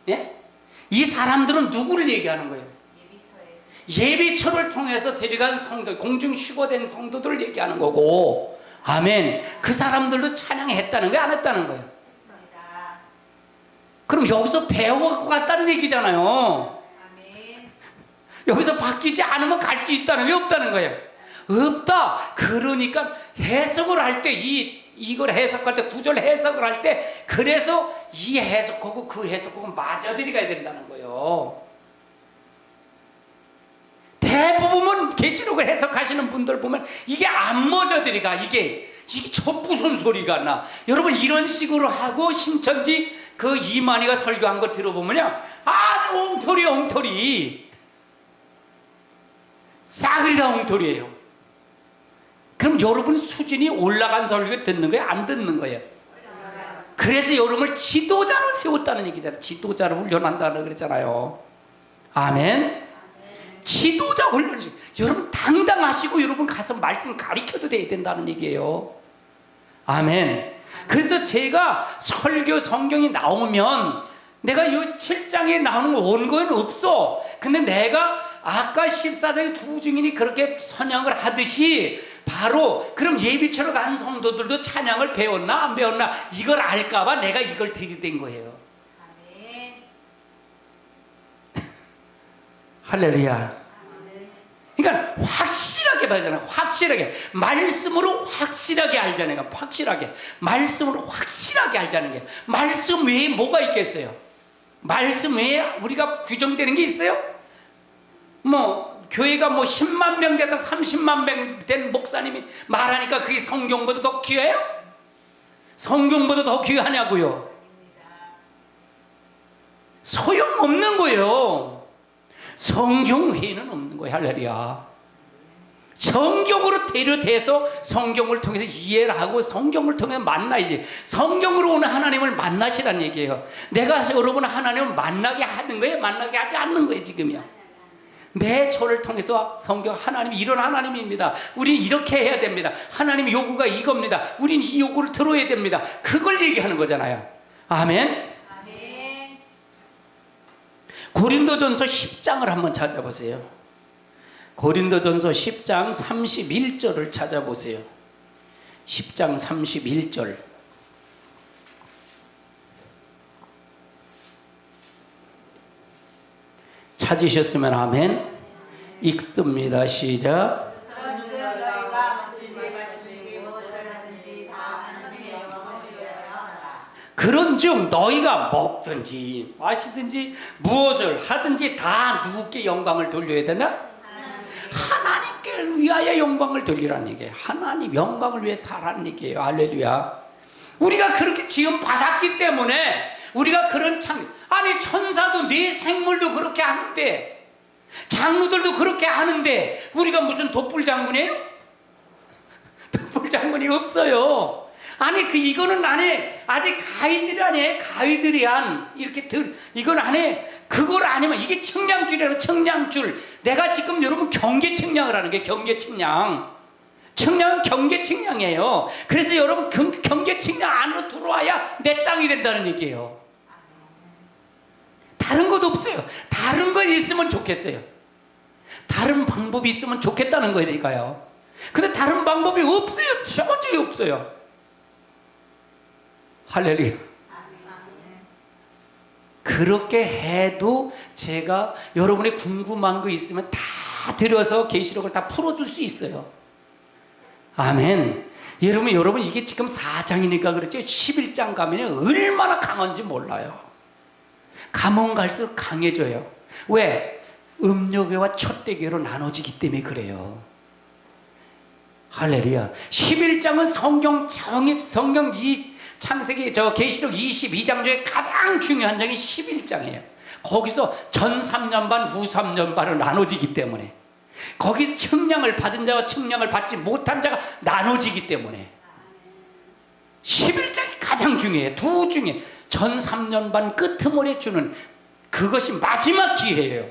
예? 이 사람들은 누구를 얘기하는 거예요? 예비처를 통해서 데려간 성도, 공중 휴거된 성도들을 얘기하는 거고, 아멘. 그 사람들도 찬양했다는 거예요? 안 했다는 거예요? 그럼 여기서 배워갖고 갔다는 얘기잖아요. 여기서 바뀌지 않으면 갈 수 있다는 게 없다는 거예요. 없다. 그러니까 해석을 할 때 이걸 해석할 때, 구절 해석을 할 때, 그래서 이 해석하고 그 해석하고 맞아들이가야 된다는 거예요. 대부분 계시록을 해석하시는 분들 보면 이게 안 맞아들이가. 이게 저 무슨 소리가 나. 여러분 이런 식으로 하고 신천지 그 이만희가 설교한 거 들어보면요, 아주 엉터리 싸그리다 엉터리예요. 그럼 여러분 수준이 올라간 설교 듣는 거예요? 안 듣는 거예요? 그래서 여러분을 지도자로 세웠다는 얘기잖아요. 지도자로 훈련한다는 그랬잖아요. 아멘. 지도자 훈련이, 여러분 당당하시고 여러분 가서 말씀 가르쳐도 돼야 된다는 얘기예요. 아멘. 그래서 제가 설교 성경이 나오면 내가 이 7장에 나오는 원고는 없어. 근데 내가 아까 14장에 두 증인이 그렇게 선양을 하듯이 바로 그럼 예비처럼 간 성도들도 찬양을 배웠나 안 배웠나 이걸 알까봐 내가 이걸 들이댄 거예요. 아멘. 할렐루야. 그러니까 확실하게 봐야잖아요. 확실하게 말씀으로 확실하게 알자는 거. 확실하게 말씀으로 확실하게 알자는 게, 말씀 외에 뭐가 있겠어요? 말씀 외에 우리가 규정되는 게 있어요? 뭐 교회가 뭐 10만 명 되다 30만 명 된 목사님이 말하니까 그게 성경보다 더 귀해요? 성경보다 더 귀하냐고요? 소용없는 거예요. 성경 외에는 없는 거예요. 할렐루야. 성경으로 대려돼서 성경을 통해서 이해를 하고 성경을 통해서 만나야지. 성경으로 오는 하나님을 만나시라는 얘기예요. 내가 여러분 하나님을 만나게 하는 거예요? 만나게 하지 않는 거예요 지금이요? 내 저를 통해서 성경, 하나님이 이런 하나님입니다. 우리는 이렇게 해야 됩니다. 하나님 요구가 이겁니다. 우리는 이 요구를 들어야 됩니다. 그걸 얘기하는 거잖아요. 아멘. 고린도전서 10장을 한번 찾아보세요. 고린도전서 10장 31절을 찾아보세요. 10장 31절. 찾으셨으면 아멘. 읽습니다. 시작. 그런즉 너희가 먹든지 마시든지 무엇을 하든지 다 누구께 영광을 돌려야 되나? 하나님께 위하여 영광을 돌리라는 얘기예요. 하나님 영광을 위해 살라는 얘기예요. 할렐루야. 우리가 그렇게 지금 받았기 때문에 우리가 그런 아니 천사도 네 생물도 그렇게 하는데, 장로들도 그렇게 하는데 우리가 무슨 돛불 장군이에요? 돛불 장군이 없어요. 아니 이거는 안에 아직 가위들이 아니에요. 가위들이 안 이렇게 이건 안에 그걸 아니면 이게 청량줄이라고. 청량줄. 내가 지금 여러분 경계 청량을 하는 게 경계 청량. 청량은 경계 청량이에요. 그래서 여러분 경계 청량 안으로 들어와야 내 땅이 된다는 얘기예요. 다른 것도 없어요. 다른 거 있으면 좋겠어요. 다른 방법이 있으면 좋겠다는 거니까요. 근데 다른 방법이 없어요. 도저히 없어요. 할렐루야. 그렇게 해도 제가 여러분의 궁금한 거 있으면 다 들어서 계시록을 다 풀어줄 수 있어요. 아멘. 여러분 이게 지금 4장이니까 그렇죠. 11장 가면 얼마나 강한지 몰라요. 가면 갈수록 강해져요. 왜? 음력외와 첫대교로 나눠지기 때문에 그래요. 할렐루야. 11장은 성경 창세기 계시록 22장 중에 가장 중요한 장이 11장이에요. 거기서 전 3년 반, 후 3년 반으로 나눠지기 때문에, 거기 청량을 받은 자와 청량을 받지 못한 자가 나눠지기 때문에 11장이 가장 중요해요. 두 중에 전 3년 반 끄트머리에 주는 그것이 마지막 기회예요.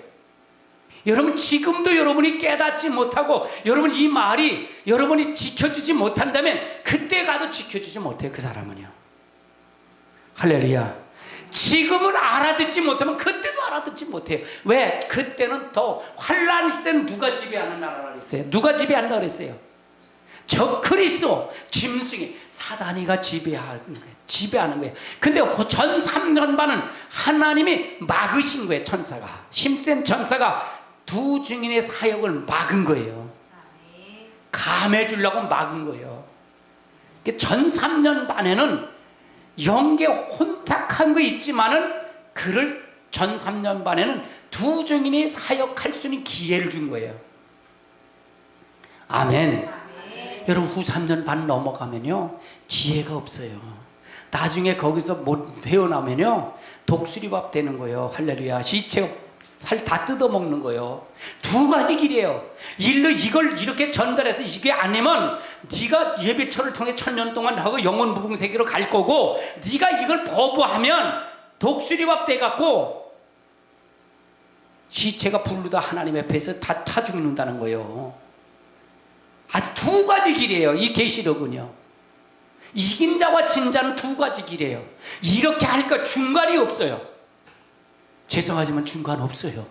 여러분 지금도 여러분이 깨닫지 못하고 여러분 이 말이 여러분이 지켜주지 못한다면 그때 가도 지켜주지 못해요. 그 사람은요. 할렐루야. 지금은 알아듣지 못하면 그때도 알아듣지 못해요. 왜? 그때는 더 환란 시대는 누가 지배하는 나라라 그랬어요? 누가 지배한다 그랬어요? 저 그리스도 짐승이 사단이가 지배하는 거예요. 근데 전 3년 반은 하나님이 막으신 거예요. 천사가, 힘센 천사가 두 증인의 사역을 막은 거예요. 감해 주려고 막은 거예요. 전 3년 반에는 영계 혼탁한 거 있지만은 그를 전 3년 반에는 두 증인이 사역할 수 있는 기회를 준 거예요. 아멘. 여러분 후 3년 반 넘어가면요 기회가 없어요. 나중에 거기서 못 배워나면요 독수리밥 되는 거예요. 할렐루야. 시체 살 다 뜯어먹는 거예요. 두 가지 길이에요. 일로 이걸 이렇게 전달해서 이게 아니면 네가 예배처를 통해 1000년 동안 하고 영원 무궁세계로 갈 거고, 네가 이걸 거부하면 독수리밥 돼갖고 시체가 불르다 하나님 앞에서 다 타 죽는다는 거예요. 두 가지 길이에요. 이 계시록은요. 이긴 자와 진 자는 두 가지 길이에요. 이렇게 할까 중간이 없어요. 죄송하지만 중간 없어요.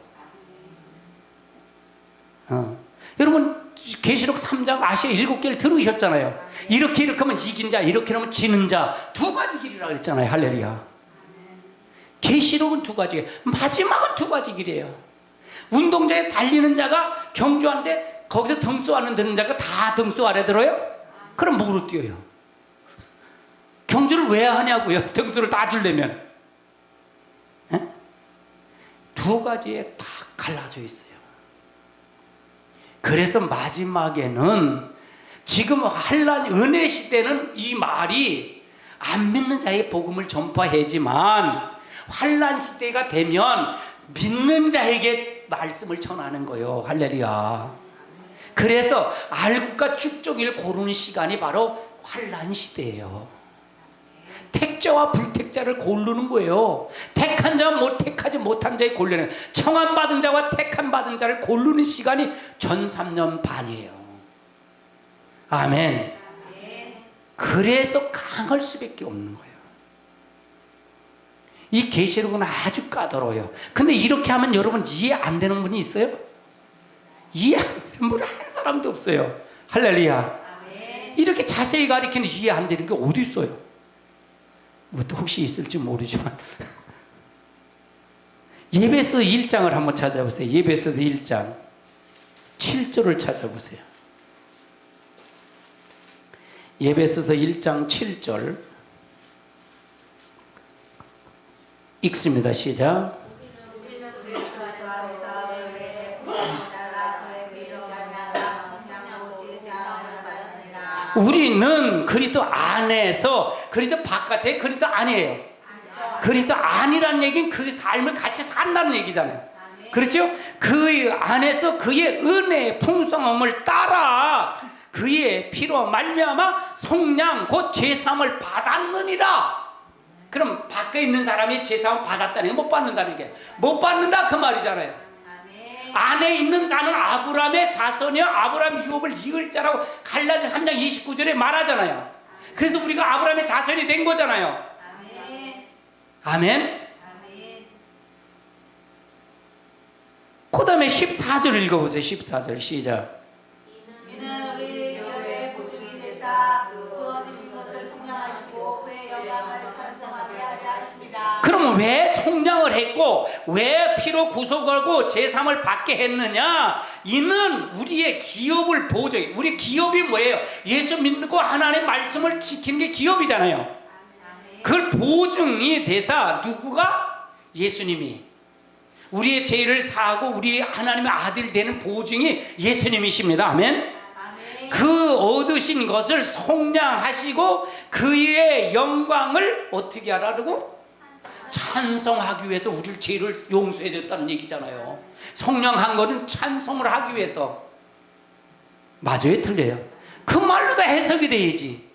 여러분 계시록 3장 아시아 7개를 들으셨잖아요. 이렇게 하면 이긴 자, 이렇게 하면 지는 자, 두 가지 길이라 그랬잖아요. 할렐루야. 계시록은 두 가지, 마지막은 두 가지 길이에요. 운동장에 달리는 자가 경주하는데 거기서 등수 안에 드는 자가 다 등수 아래 들어요? 그럼 뭐로 뛰어요? 경주를 왜 하냐고요? 등수를 다 주려면. 두 가지에 다 갈라져 있어요. 그래서 마지막에는 지금 환란 은혜 시대는 이 말이 안 믿는 자의 복음을 전파하지만 환란 시대가 되면 믿는 자에게 말씀을 전하는 거예요. 할렐루야. 그래서 알곡과 쭉종이를 고르는 시간이 바로 환란 시대예요. 택자와 불택자를 고르는 거예요. 택한 자와 못 택하지 못한 자의 고르는, 청함 받은 자와 택함 받은 자를 고르는 시간이 전 3년 반이에요. 아멘. 그래서 강할 수밖에 없는 거예요. 이 계시록은 아주 까다로워요. 근데 이렇게 하면 여러분 이해 안 되는 분이 있어요? 이해 안 되는 분 한 사람도 없어요. 할렐루야. 이렇게 자세히 가리키는 이해 안 되는 게 어디 있어요? 뭐 또 혹시 있을지 모르지만 예배서 1장을 한번 찾아보세요. 예배서서 1장 7절을 찾아보세요. 예배서서 1장 7절 읽습니다. 시작. 우리는 그리스도 안에서, 그리스도 바깥에, 그리스도 안이에요. 그리스도 안이라는 얘기는 그 삶을 같이 산다는 얘기잖아요. 그렇죠? 그 안에서 그의 은혜의 풍성함을 따라 그의 피로 말미암아 속량 곧 제사함을 받았느니라. 그럼 밖에 있는 사람이 제사함을 받았다는 게 못 받는다는 게, 못 받는다 그 말이잖아요. 안에 있는 자는 아브라함의 자손이요 아브라함 유업을 이을 자라고 갈라디아 3장 29절에 말하잖아요. 그래서 우리가 아브라함의 자손이 된 거잖아요. 아멘. 그 다음에 14절 읽어보세요. 14절 시작. 이는 우리 기업의 보증이 되사 그 얻으신 것을 속량하시고 그의 영광을 찬송하게 하려 하십니다. 그러면 왜 속량을 했고 왜 피로 구속하고 제삼을 받게 했느냐? 이는 우리의 기업을 보증해. 우리 기업이 뭐예요? 예수 믿고 하나님의 말씀을 지키는 게 기업이잖아요. 그걸 보증이 되사 누구가? 예수님이 우리의 죄를 사하고 우리 하나님의 아들 되는 보증이 예수님이십니다. 아멘. 그 얻으신 것을 속량하시고 그의 영광을 어떻게 하라고? 찬송하기 위해서 우리를 죄를 용서해 줬다는 얘기잖아요. 속량한 것은 찬송을 하기 위해서. 맞아요? 틀려요? 그 말로 다 해석이 돼야지.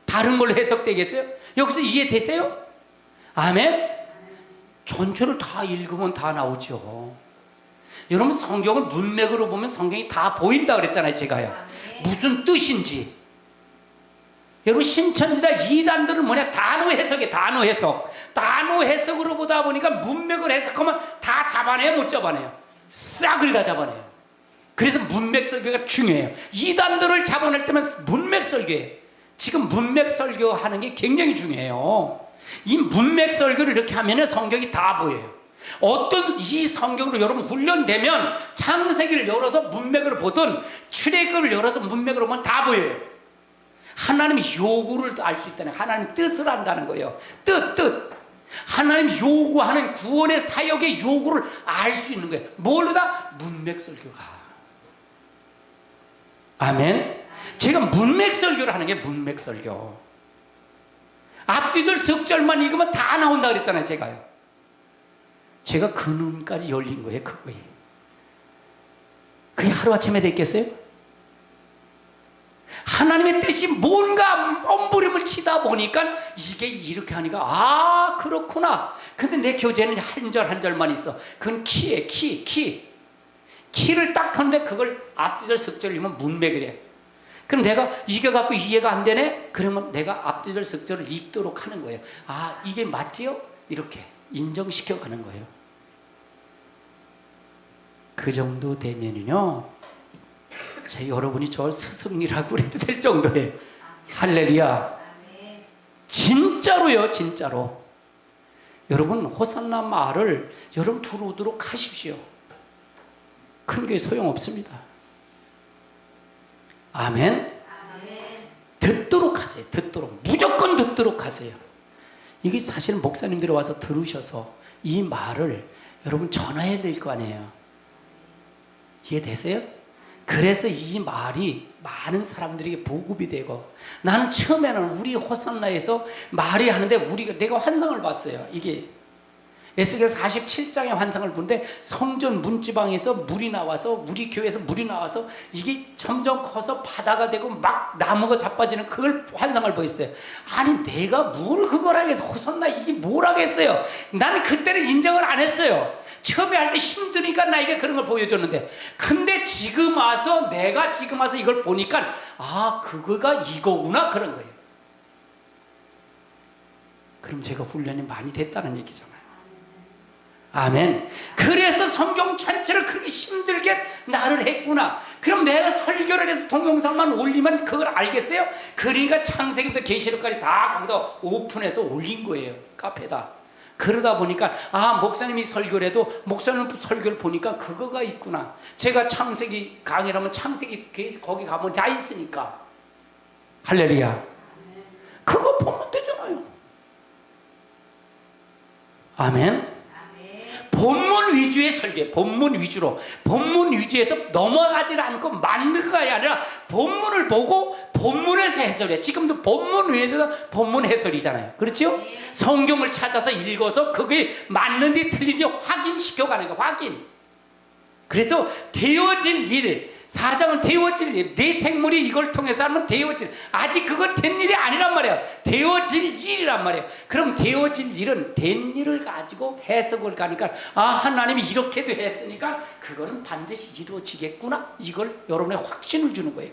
다른 걸로 해석되겠어요? 여기서 이해되세요? 아멘? 전체를 다 읽으면 다 나오죠. 여러분 성경을 문맥으로 보면 성경이 다 보인다 그랬잖아요. 제가요. 무슨 뜻인지. 여러분 신천지자 이단들은 뭐냐? 단어 해석이에요. 단어 해석. 단어 해석으로 보다 보니까 문맥을 해석하면 다 잡아내요? 못 잡아내요? 싸그리 다 잡아내요. 그래서 문맥 설교가 중요해요. 이단들을 잡아낼 때면 문맥 설교예요. 지금 문맥 설교하는 게 굉장히 중요해요. 이 문맥 설교를 이렇게 하면 성경이 다 보여요. 어떤 이 성경으로 여러분 훈련되면 창세기를 열어서 문맥으로 보든 출애굽을 열어서 문맥으로 보면 다 보여요. 하나님의 요구를 알 수 있다는 거예요. 하나님의 뜻을 안다는 거예요. 뜻. 하나님 요구하는 구원의 사역의 요구를 알 수 있는 거예요. 뭘로다? 문맥설교가. 아멘. 제가 문맥설교를 하는 게 문맥설교. 앞뒤들 석절만 읽으면 다 나온다 그랬잖아요. 제가 그 눈까지 열린 거예요. 그거에. 그게 하루아침에 됐겠어요? 하나님의 뜻이 뭔가 엄부림을 치다 보니까 이게 이렇게 하니까 아 그렇구나. 근데 내 교재는 한 절 한 절만 있어. 그건 키에 키를 딱 하는데 그걸 앞뒤절 석절을 읽으면 문맥이래. 그럼 내가 이게 갖고 이해가 안 되네? 그러면 내가 앞뒤절 석절을 읽도록 하는 거예요. 아 이게 맞지요? 이렇게 인정시켜 가는 거예요. 그 정도 되면은요 여러분이 저 스승이라고 그래도 될 정도예요. 할렐루야. 진짜로요. 진짜로 여러분 호산나 말을 여러분 들어오도록 하십시오. 큰 게 소용없습니다. 아멘. 듣도록 하세요. 듣도록. 무조건 듣도록 하세요. 이게 사실 목사님들이 와서 들으셔서 이 말을 여러분 전해야 될 거 아니에요. 이해되세요? 그래서 이 말이 많은 사람들에게 보급이 되고, 나는 처음에는 우리 호산나에서 말이 하는데 내가 환상을 봤어요. 이게 에스겔 47장의 환상을 보는데 성전 문지방에서 물이 나와서 우리 교회에서 물이 나와서 이게 점점 커서 바다가 되고 막 나무가 자빠지는 그걸 환상을 보였어요. 아니 내가 뭘 그걸 하겠어. 호산나 이게 뭘 하겠어요. 나는 그때는 인정을 안 했어요. 처음에 할 때 힘드니까 나에게 그런 걸 보여줬는데, 근데 지금 와서 내가 지금 와서 이걸 보니까 아 그거가 이거구나 그런 거예요. 그럼 제가 훈련이 많이 됐다는 얘기잖아요. 아멘. 그래서 성경 전체를 그렇게 힘들게 나를 했구나. 그럼 내가 설교를 해서 동영상만 올리면 그걸 알겠어요? 그러니까 창세기부터 계시록까지 다 거기다 오픈해서 올린 거예요. 카페다. 그러다 보니까 아 목사님이 설교를 해도 목사님 설교를 보니까 그거가 있구나. 제가 창세기 강의라면 창세기 거기 가면 다 있으니까. 할렐루야. 그거 보면 되잖아요. 아멘. 본문 위주의 설계, 본문 위주로, 본문 위주에서 넘어가지 않고 만들어가야 아니라 본문을 보고 본문에서 해설해. 지금도 본문 위에서 본문 해설이잖아요. 그렇죠? 성경을 찾아서 읽어서 그게 맞는지 틀린지 확인시켜가는 거예요. 확인. 그래서 되어질 일, 사장은 되어질 일, 내 생물이 이걸 통해서 하면 되어질, 아직 그건 된 일이 아니란 말이야. 되어질 일이란 말이야. 그럼 되어질 일은 된 일을 가지고 해석을 가니까 아 하나님이 이렇게도 했으니까 그거는 반드시 이루어지겠구나. 이걸 여러분의 확신을 주는 거예요.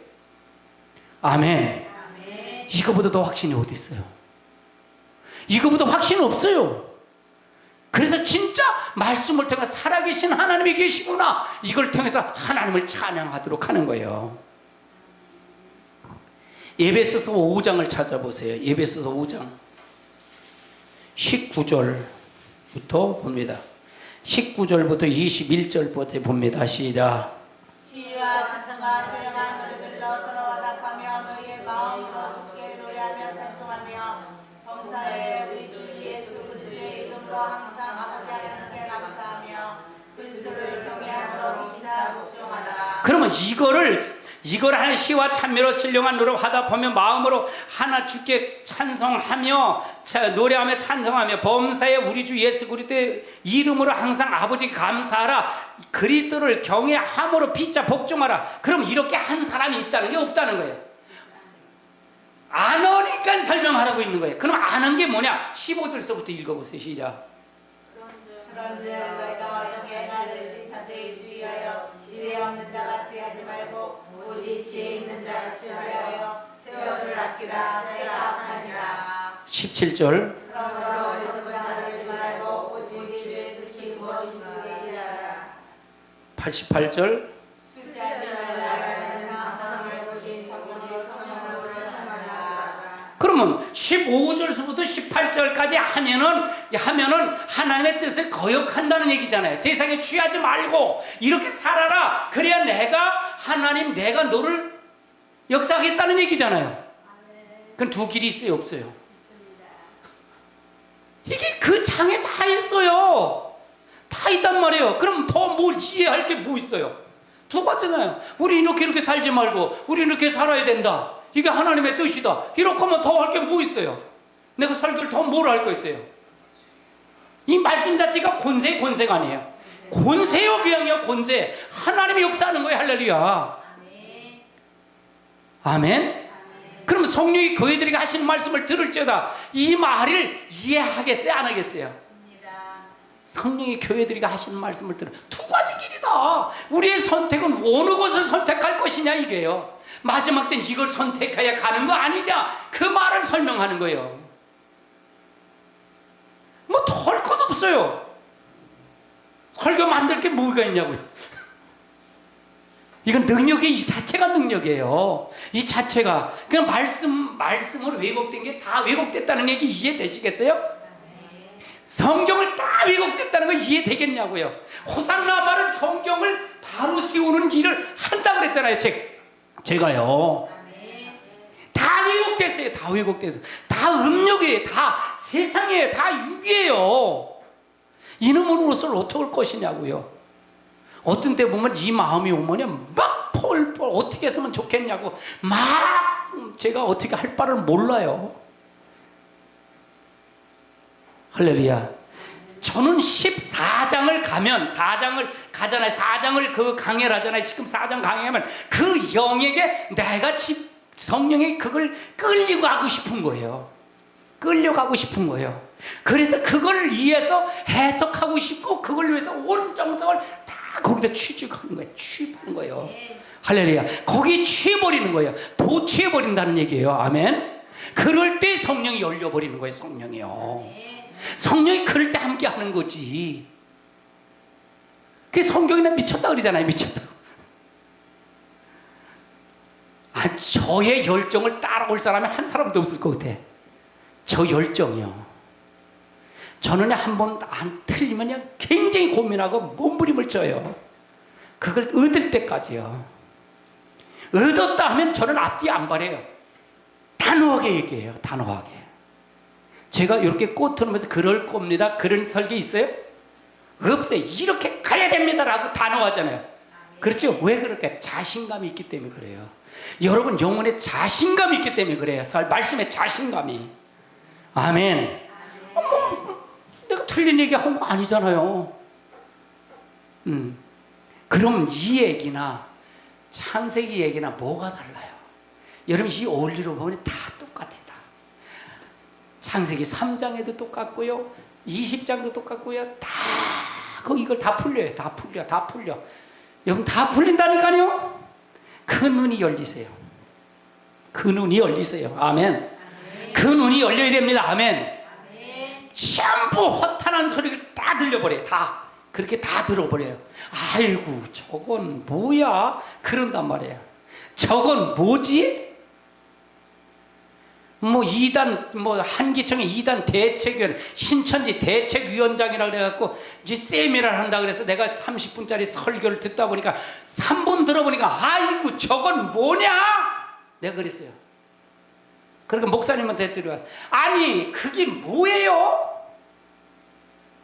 아멘. 이거보다 더 확신이 어디 있어요? 이거보다 확신이 없어요. 그래서 진짜 말씀을 통해 살아계신 하나님이 계시구나. 이걸 통해서 하나님을 찬양하도록 하는 거예요. 에베소서 5장을 찾아보세요. 에베소서 5장 19절부터 봅니다. 19절부터 21절부터 봅니다. 시작. 시와 찬송과 신령한 노래들로 서로 화답하며 너희의 마음으로 주께 노래하며 찬송하며 범사에 우리 주 예수 그리스도의 이름으로 항상 아버지 하나님께 감사하며 근수를 경외함으로 범사 복종하라. 그러면 이걸 하는 시와 찬미로 신령한 노래로 화답하며 마음으로 하나 주께 찬송하며 노래하며 찬송하며 범사에 우리 주 예수 그리스도의 이름으로 항상 아버지께 감사하라. 그리스도를 경외함으로 피차 복종하라. 그럼 이렇게 한 사람이 있다는 게 없다는 거예요. 안 하니까 설명하라고 있는 거예요. 그럼 아는 게 뭐냐? 15절서부터 읽어보세요. 시작. 그런즉 너희가 어떻게 나를 자세히 주의하여 지혜 없는 자같이 하지 말고 오직 지혜 있는 자같이 하여 세월을 아끼라. 내가 악하니라. 17절. 그러므로 저주가 되지 말고 오직 주의 뜻이 무엇인지 알아라. 88절. 숙제하지 말라. 하나님의 것이 성령의 성령을 하나라. 그러면 15절부터 18절까지 하면은 하나님의 뜻을 거역한다는 얘기잖아요. 세상에 취하지 말고 이렇게 살아라. 그래야 내가 너를 역사하겠다는 얘기잖아요. 그건 두 길이 있어요, 없어요? 이게 그 장에 다 있어요. 다 있단 말이에요. 그럼 더 뭘 이해할 게 뭐 있어요? 두 가지잖아요. 우리 이렇게 살지 말고 우리 이렇게 살아야 된다. 이게 하나님의 뜻이다. 이렇게 하면 더 할 게 뭐 있어요? 내가 설교를 더 뭘 할 거 있어요? 이 말씀 자체가 권세가 아니에요. 권세요, 그냥요, 권세. 하나님이 역사하는 거예요. 할렐루야. 아멘. 그럼 성령이 그들에게 하시는 말씀을 들을지어다 이 말을 이해하겠어요, 안 하겠어요? 성령이 교회들에게 하시는 말씀을 들어 두 가지 길이다. 우리의 선택은 어느 것을 선택할 것이냐 이게요. 마지막 땐 이걸 선택해야 가는 거 아니냐, 그 말을 설명하는 거예요. 뭐 더 할 것 없어요. 설교 만들 게 뭐가 있냐고요. 이건 능력이 이 자체가 능력이에요. 이 자체가 그냥 말씀으로 왜곡된 게 다 왜곡됐다는 얘기 이해되시겠어요? 성경을 다 왜곡됐다는 거 이해되겠냐고요. 호산나 말은 성경을 바로 세우는 일을 한다 그랬잖아요. 제가요. 다 왜곡됐어요. 다 왜곡됐어요. 다 음욕이에요. 다 세상이에요. 다 육이에요. 이놈으로서 어떻게 할 것이냐고요. 어떤 때 보면 이 마음이 오면 막 폴폴 어떻게 했으면 좋겠냐고 막 제가 어떻게 할 바를 몰라요. 할렐루야. 저는 14장을 가면 4장을 가잖아요. 4장을 그 강해를 하잖아요. 지금 4장 강해하면 그 영에게 내가 성령이 그걸 끌려가고 싶은 거예요. 끌려가고 싶은 거예요. 그래서 그걸 위해서 해석하고 싶고 그걸 위해서 온 정성을 다 거기다 취직하는 거예요. 취입하는 거예요. 할렐루야. 거기 취해버리는 거예요. 도취해버린다는 얘기예요. 아멘. 그럴 때 성령이 열려버리는 거예요. 성령이요. 성령이 그럴 때 함께 하는 거지. 그 성경이나 미쳤다 그러잖아요. 미쳤다. 저의 열정을 따라올 사람이 한 사람도 없을 것 같아. 저 열정이요. 저는 한 번 안 틀리면 그냥 굉장히 고민하고 몸부림을 쳐요. 그걸 얻을 때까지요. 얻었다 하면 저는 앞뒤 안 바래요. 단호하게 얘기해요. 단호하게. 제가 이렇게 꼬투면서 그럴 겁니다. 그런 설계 있어요? 없어요. 이렇게 가야 됩니다라고 단호하잖아요. 그렇죠? 왜 그럴까요? 자신감이 있기 때문에 그래요. 여러분 영혼에 자신감이 있기 때문에 그래요. 말씀에 자신감이. 아멘. 내가 틀린 얘기 한 거 아니잖아요. 그럼 이 얘기나 창세기 얘기나 뭐가 달라요? 여러분 이 원리로 보면 다 똑같아요. 창세기 3장에도 똑같고요. 20장도 똑같고요. 다 이걸 다 풀려요. 다 풀려. 여러분 다 풀린다니까요. 그 눈이 열리세요. 그 눈이 열리세요. 아멘. 그 눈이 열려야 됩니다. 아멘. 전부 허탄한 소리를 다 들려버려요. 다 그렇게 다 들어버려요. 아이고 저건 뭐야? 그런단 말이에요. 저건 뭐지? 뭐 2단 한기총의 2단 대책위원 신천지 대책위원장이라 그래갖고 이제 세미나를 한다 그래서 내가 30분짜리 설교를 듣다 보니까 3분 들어보니까 아이고 저건 뭐냐? 내가 그랬어요. 그러니까 목사님한테 드려 아니 그게 뭐예요?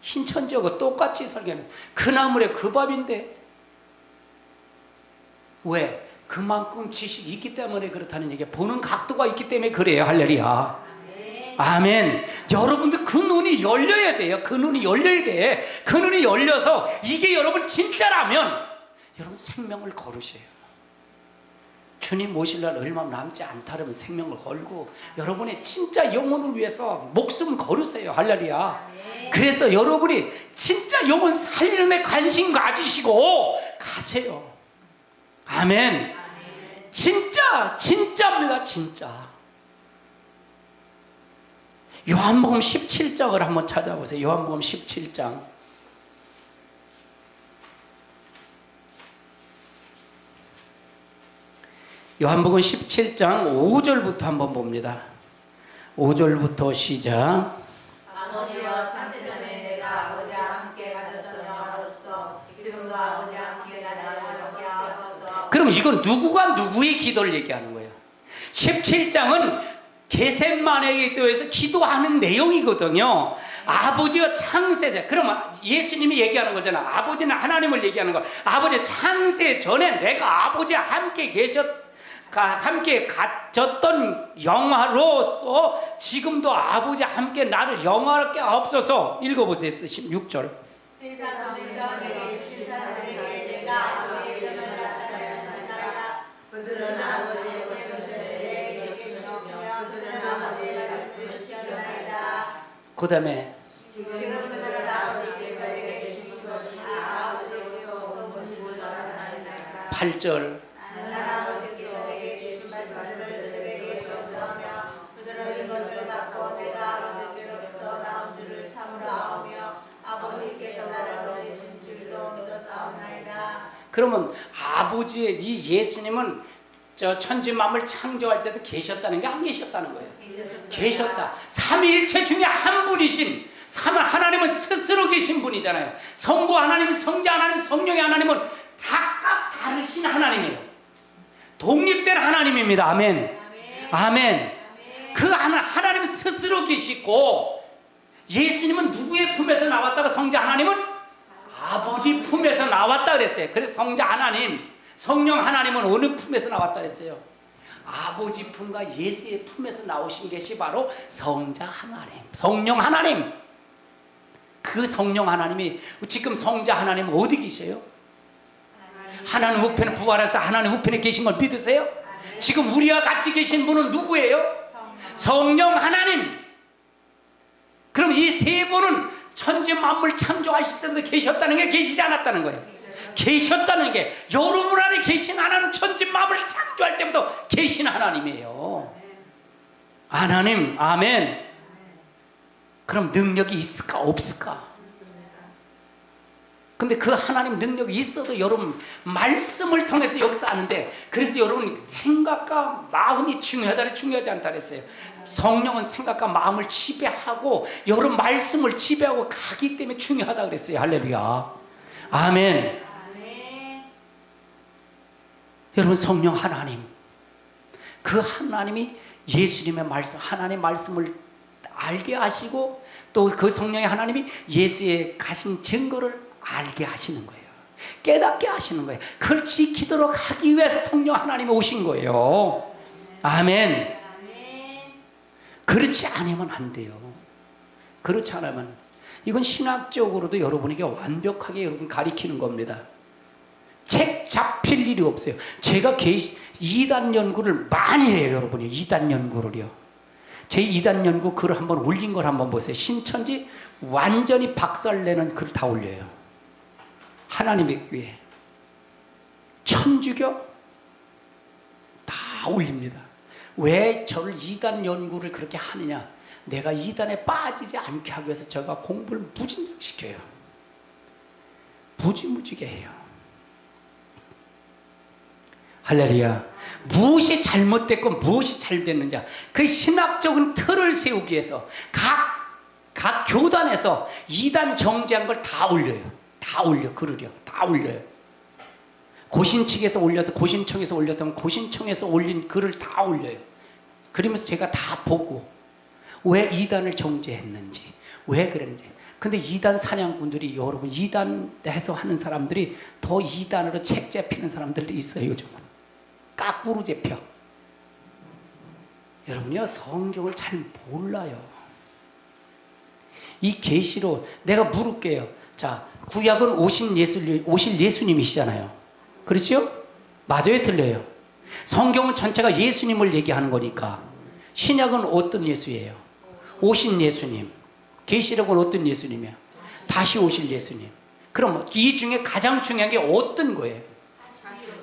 신천지하고 똑같이 설교하는 그 나물에 그 밥인데 왜? 그만큼 지식이 있기 때문에 그렇다는 얘기야. 보는 각도가 있기 때문에 그래요. 할렐루야. 아멘. 여러분들 그 눈이 열려야 돼요. 그 눈이 열려야 돼. 그 눈이 열려서 이게 여러분 진짜라면 여러분 생명을 걸으셔요. 주님 모실 날 얼마 남지 않다면 생명을 걸고 여러분의 진짜 영혼을 위해서 목숨 걸으세요. 할렐루야. 그래서 여러분이 진짜 영혼 살리는 데 관심 가지시고 가세요. 아멘. 진짜입니다. 진짜. 요한복음 17장을 한번 찾아보세요. 요한복음 17장. 요한복음 17장 5절부터 한번 봅니다. 5절부터 시작. 아버지와 창세전에 내가 아버지와 함께 가졌던 영화로서 지금도 아버지와 함께 나를 영화롭게 하소서. 그럼 이건 누구가 누구의 기도를 얘기하는 거예요? 17장은 겟세마네의 교회에서 기도하는 내용이거든요. 아버지가 창세자. 그러면 예수님이 얘기하는 거잖아. 아버지는 하나님을 얘기하는 거. 아버지 창세 전에 내가 아버지와 함께 함께 갇혔던 영화로서 지금도 아버지와 함께 나를 영화롭게 없어서 읽어보세요. 16절. 세상에서 내게 주신 사람들에게 내가 아버지의 점을 나타내었나이다. 그들은 아버지의 것을 내게 주셨으며 그들은 아버지의 말씀을 지켰나이다. 그 다음에 지금 그들은 아버지께서 내게 주신 것이 아버지께서 온 것임을 알아나이다. 8절. 난 아버지께서 내게 주신 말씀을 그들에게 주었으며 그들은 이것을 갖고 내가 아버지께로부터 나온 줄을 참으로 아오며 아버지께서 나를 보내신 줄도 믿었사옵나이다. 그러면 아버지의 이 예수님은 저 천지 만물 창조할 때도 계셨다는 게 안 계셨다는 거예요. 계셨다. 삼위일체 중에 한 분이신 하나님은 스스로 계신 분이잖아요. 성부 하나님, 성자 하나님, 성령의 하나님은 각각 다르신 하나님이에요. 독립된 하나님입니다. 아멘. 아멘. 그 하나님은 스스로 계시고 예수님은 누구의 품에서 나왔다고 성자 하나님은 아버지 품에서 나왔다 그랬어요. 그래서 성자 하나님, 성령 하나님은 어느 품에서 나왔다 그랬어요? 아버지 품과 예수의 품에서 나오신 것이 바로 성자 하나님, 성령 하나님. 그 성령 하나님이 지금 성자 하나님 어디 계세요? 하나님 우편에 부활해서 하나님 우편에 계신 걸 믿으세요? 지금 우리와 같이 계신 분은 누구예요? 성령 하나님. 그럼 이 세 분은 천지 만물 창조하실 때부터 계셨다는 게 계시지 않았다는 거예요. 계셨다는 게 여러분 안에 계신 하나님, 천지 만물 창조할 때부터 계신 하나님이에요. 하나님. 아멘. 그럼 능력이 있을까 없을까? 근데 그 하나님 능력이 있어도 여러분 말씀을 통해서 여기서 아는데, 그래서 여러분 생각과 마음이 중요하다, 중요하지 않다 그랬어요. 성령은 생각과 마음을 지배하고 여러분 말씀을 지배하고 가기 때문에 중요하다 그랬어요. 할렐루야. 아멘. 여러분 성령 하나님, 그 하나님이 예수님의 말씀, 하나님의 말씀을 알게 하시고 또 그 성령의 하나님이 예수의 가신 증거를 알게 하시는 거예요. 깨닫게 하시는 거예요. 그걸 지키도록 하기 위해서 성령 하나님이 오신 거예요. 아멘. 그렇지 않으면 안 돼요. 그렇지 않으면 이건 신학적으로도 여러분에게 완벽하게 여러분 가리키는 겁니다. 책 잡힐 일이 없어요. 제가 이단 연구를 많이 해요. 여러분이 이단 연구를요. 제 이단 연구 글을 한번 올린 걸 한번 보세요. 신천지 완전히 박살내는 글 다 올려요. 하나님의 위에 천주교 다 올립니다. 왜 저를 이단 연구를 그렇게 하느냐? 내가 이단에 빠지지 않게 하기 위해서 제가 공부를 무진장시켜요. 무지무지게 해요. 할렐루야. 무엇이 잘못됐고 무엇이 잘 됐는지 그 신학적인 틀을 세우기 위해서 각 교단에서 이단 정죄한 걸 다 올려요. 다 올려, 글을요. 다 올려요. 고신측에서 올려도 고신청에서 올렸다면 고신청에서 올린 글을 다 올려요. 그러면서 제가 다 보고 왜 이단을 정죄했는지, 왜 그랬는지. 근데 이단 사냥꾼들이, 여러분 이단에서 하는 사람들이 더 이단으로 책 잡히는 사람들도 있어요. 요즘은 까꾸로 잡혀. 여러분요 성경을 잘 몰라요. 이 계시로 내가 물을게요. 자, 구약은 오실 예수님이시잖아요. 그렇죠? 맞아요, 틀려요? 성경은 전체가 예수님을 얘기하는 거니까. 신약은 어떤 예수예요? 오신 예수님. 계시록은 어떤 예수님이야? 다시 오실 예수님. 그럼 이 중에 가장 중요한 게 어떤 거예요?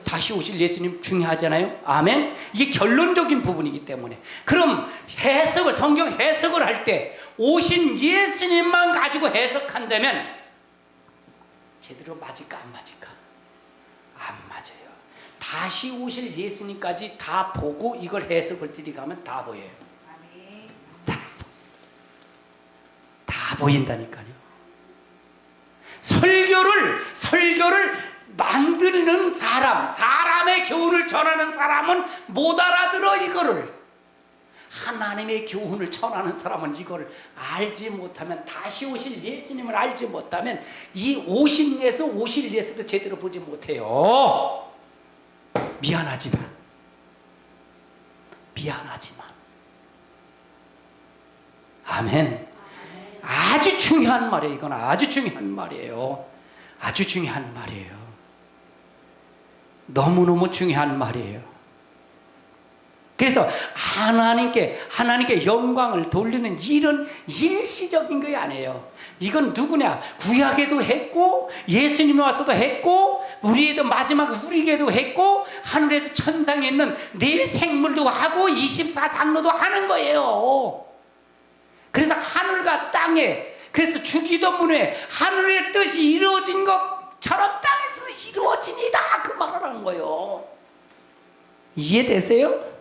다시 오실 예수님 중요하잖아요. 아멘. 이게 결론적인 부분이기 때문에. 그럼 성경 해석을 할 때 오신 예수님만 가지고 해석한다면 제대로 맞을까 안 맞을까? 안 맞아요. 다시 오실 예수님까지 다 보고 이걸 해석을 들이가면 다 보여요. 다 보인다니까요. 설교를 만드는 사람의 교훈을 전하는 사람은 못 알아들어 이거를. 하나님의 교훈을 전하는 사람은 이걸 알지 못하면, 다시 오실 예수님을 알지 못하면 이 오실 예수도 제대로 보지 못해요. 미안하지만 아멘. 아주 중요한 말이에요. 이건 아주 중요한 말이에요. 아주 중요한 말이에요. 너무너무 중요한 말이에요. 그래서 하나님께 영광을 돌리는 일은 일시적인 게 아니에요. 이건 누구냐? 구약에도 했고, 예수님이 와서도 했고, 우리에도 마지막 우리에게도 했고, 하늘에서 천상에 있는 네 생물도 하고 24장로도 하는 거예요. 그래서 하늘과 땅에, 그래서 주기도문에 하늘의 뜻이 이루어진 것처럼 땅에서도 이루어지니다, 그 말을 하는 거예요. 이해되세요?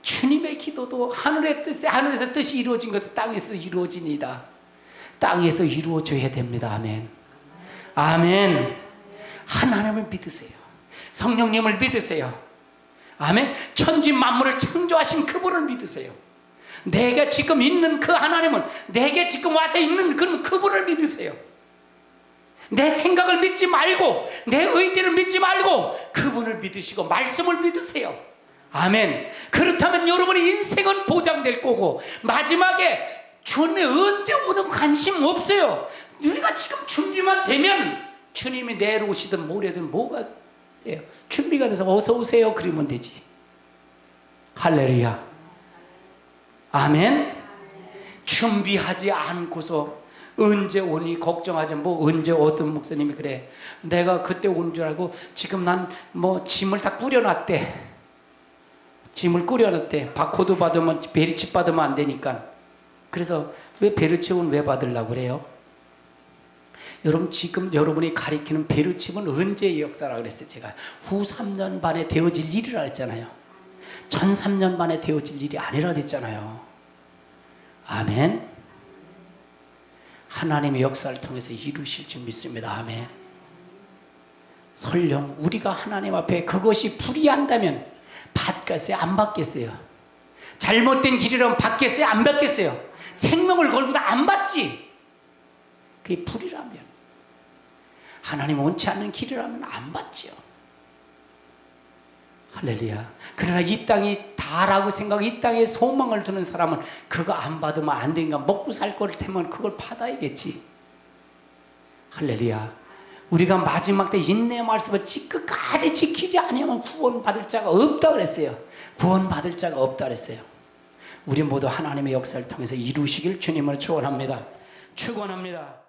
주님의 기도도 하늘에서 뜻이 이루어진 것도 땅에서 이루어지니다. 땅에서 이루어져야 됩니다. 아멘. 아멘. 하나님을 믿으세요. 성령님을 믿으세요. 아멘. 천지 만물을 창조하신 그분을 믿으세요. 내가 지금 있는 그 하나님은, 내게 지금 와서 있는 그분을 믿으세요. 내 생각을 믿지 말고, 내 의지를 믿지 말고 그분을 믿으시고 말씀을 믿으세요. 아멘. 그렇다면 여러분의 인생은 보장될 거고, 마지막에 주님이 언제 오는 관심 없어요. 우리가 지금 준비만 되면 주님이 내일 오시든 모레든 뭐가 돼요? 준비가 돼서 어서 오세요 그러면 되지. 할렐루야. 아멘. 준비하지 않고서 언제 오니 걱정하지. 언제 어떤 목사님이 그래, 내가 그때 온 줄 알고 지금 난 짐을 다 꾸려놨대. 짐을 꾸려놨대. 바코드 받으면, 베리칩 받으면 안 되니까. 그래서 왜 베르칩은 왜 받으려고 그래요? 여러분, 지금 여러분이 가리키는 베르칩은 언제의 역사라 그랬어요? 제가 후 3년 반에 되어질 일이라 했잖아요. 전 3년 반에 되어질 일이 아니라 그랬잖아요. 아멘. 하나님의 역사를 통해서 이루실 줄 믿습니다. 아멘. 설령 우리가 하나님 앞에 그것이 불의한다면 받겠어요? 안 받겠어요? 잘못된 길이라면 받겠어요? 안 받겠어요? 생명을 걸고도 안 받지. 그게 불의라면, 하나님 원치 않는 길이라면 안 받죠. 할렐루야. 그러나 이 땅이 다라고 생각하고 이 땅에 소망을 두는 사람은 그거 안 받으면 안 되니까, 먹고 살 거를 테면 그걸 받아야겠지. 할렐루야. 우리가 마지막 때 인내의 말씀을 끝까지 지키지 않으면 구원받을 자가 없다 그랬어요. 구원받을 자가 없다 그랬어요. 우리 모두 하나님의 역사를 통해서 이루시길 주님을 축원합니다. 축원합니다.